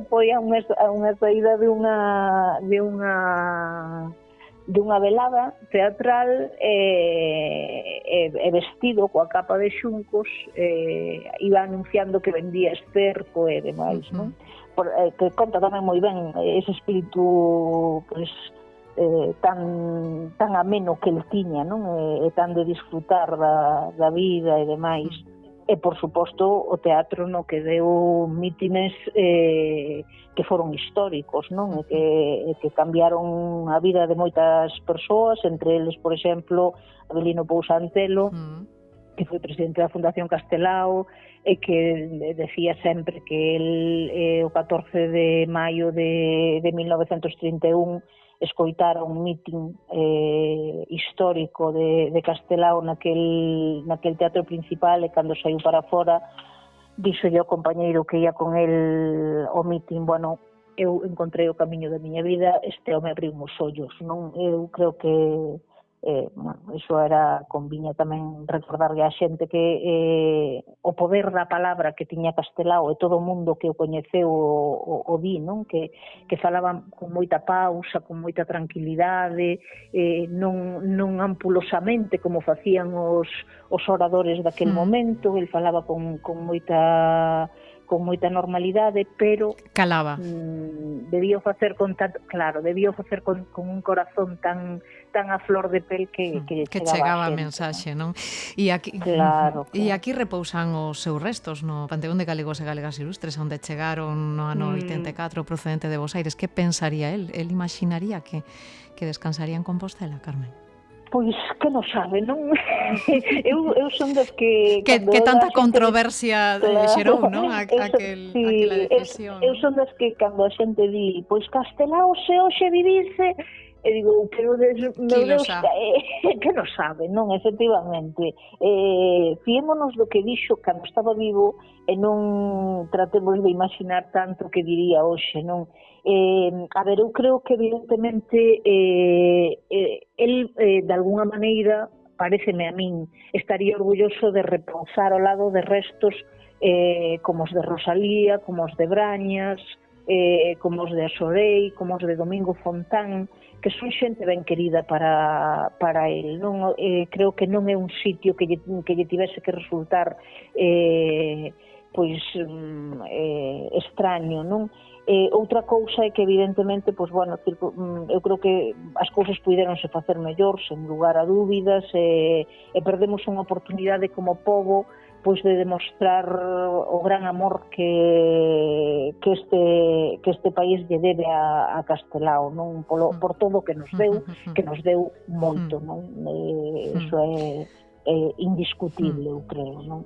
S11: foi a unha saída de unha velada teatral e vestido coa capa de xuncos, iba anunciando que vendía esterco e demais, non? Que conta tamén moi ben ese espírito, pois, tan ameno que el tiña, non? E tan de disfrutar da vida e demais. E, por suposto, o teatro no que deu mítines que foron históricos, non? E que cambiaron a vida de moitas persoas, entre eles, por exemplo, Avelino Pousantelo, que foi presidente da Fundación Castelao, e que decía sempre que el, o 14 de maio de 1931, escoitara un mítin histórico de Castelao naquel teatro principal, e cando saiu para fora dixo o compañeiro que ia con el ao mítin, bueno, eu encontrei o camiño da miña vida, este home abriu os ollos, non? Eu creo que iso era, conviña tamén recordarle a xente que o poder da palabra que tiña Castelao, e todo o mundo que o coñeceu o di, non? Que falaban con moita pausa, con moita tranquilidade, non ampulosamente como facían os oradores daquel momento. El falaba con moita normalidade, pero
S1: calaba.
S11: debía facer con tanto, claro, debía facer con un corazón tan a flor de pel que
S1: chegaba a
S11: xente,
S1: mensaxe, non? E aquí,
S11: claro.
S1: E aquí repousan os seus restos no Panteón de Galegos e Galegas Ilustres, onde chegaron no ano 84 procedente de Bos Aires. Que pensaría el? El imaginaría que descansaría en Compostela, Carmen?
S11: Pois que non sabe, non? eu son das que
S1: tanta controversia xerou, non? Aquela decisión.
S11: Eu son das que cando a xente di, pois Castelao se hoxe vivise, e digo, pero meu Deus, que non sabe, non, efectivamente. Fiémonos do que dixo cando estaba vivo e non tratemos de imaginar tanto que diría hoxe, non? A ver, eu creo que evidentemente el de alguna maneira, pareceme a min, estaría orgulloso de repousar ao lado de restos como os de Rosalía, como os de Brañas, como os de Asorei, como os de Domingo Fontán, que son xente ben querida para el, non? Creo que non é un sitio que lle tivese que resultar extraño, non? Outra cousa é que evidentemente, pois, bueno, eu creo que as cousas puideronse facer mellor, sen lugar a dúbidas, e perdemos unha oportunidade como pobo pois de demostrar o gran amor que este país lle debe a Castelao, non? Por todo o que nos deu moito, non? Iso é indiscutible, eu creo, non?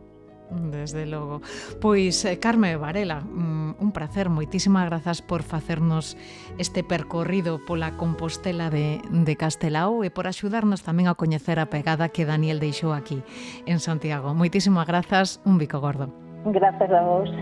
S1: Desde logo. Pois, Carme Varela, un placer, moitísimas grazas por facernos este percorrido pola Compostela de Castelao e por axudarnos tamén a coñecer a pegada que Daniel deixou aquí en Santiago. Moitísimas grazas, un bico gordo.
S11: Grazas a vos.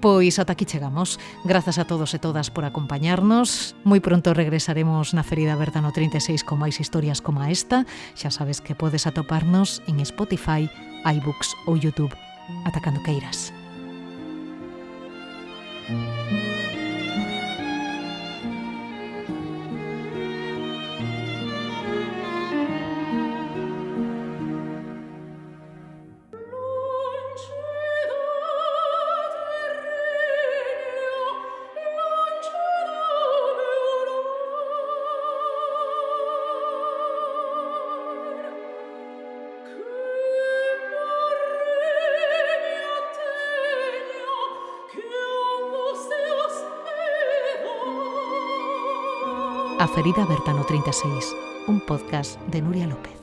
S1: Pois ata aquí chegamos. Grazas a todos e todas por acompañarnos. Moi pronto regresaremos na Ferida Bertano 36 con máis historias como esta. Xa sabes que podes atoparnos en Spotify, iBooks ou YouTube. Ata cando queiras. A Ferida Bertano 36, un podcast de Nuria López.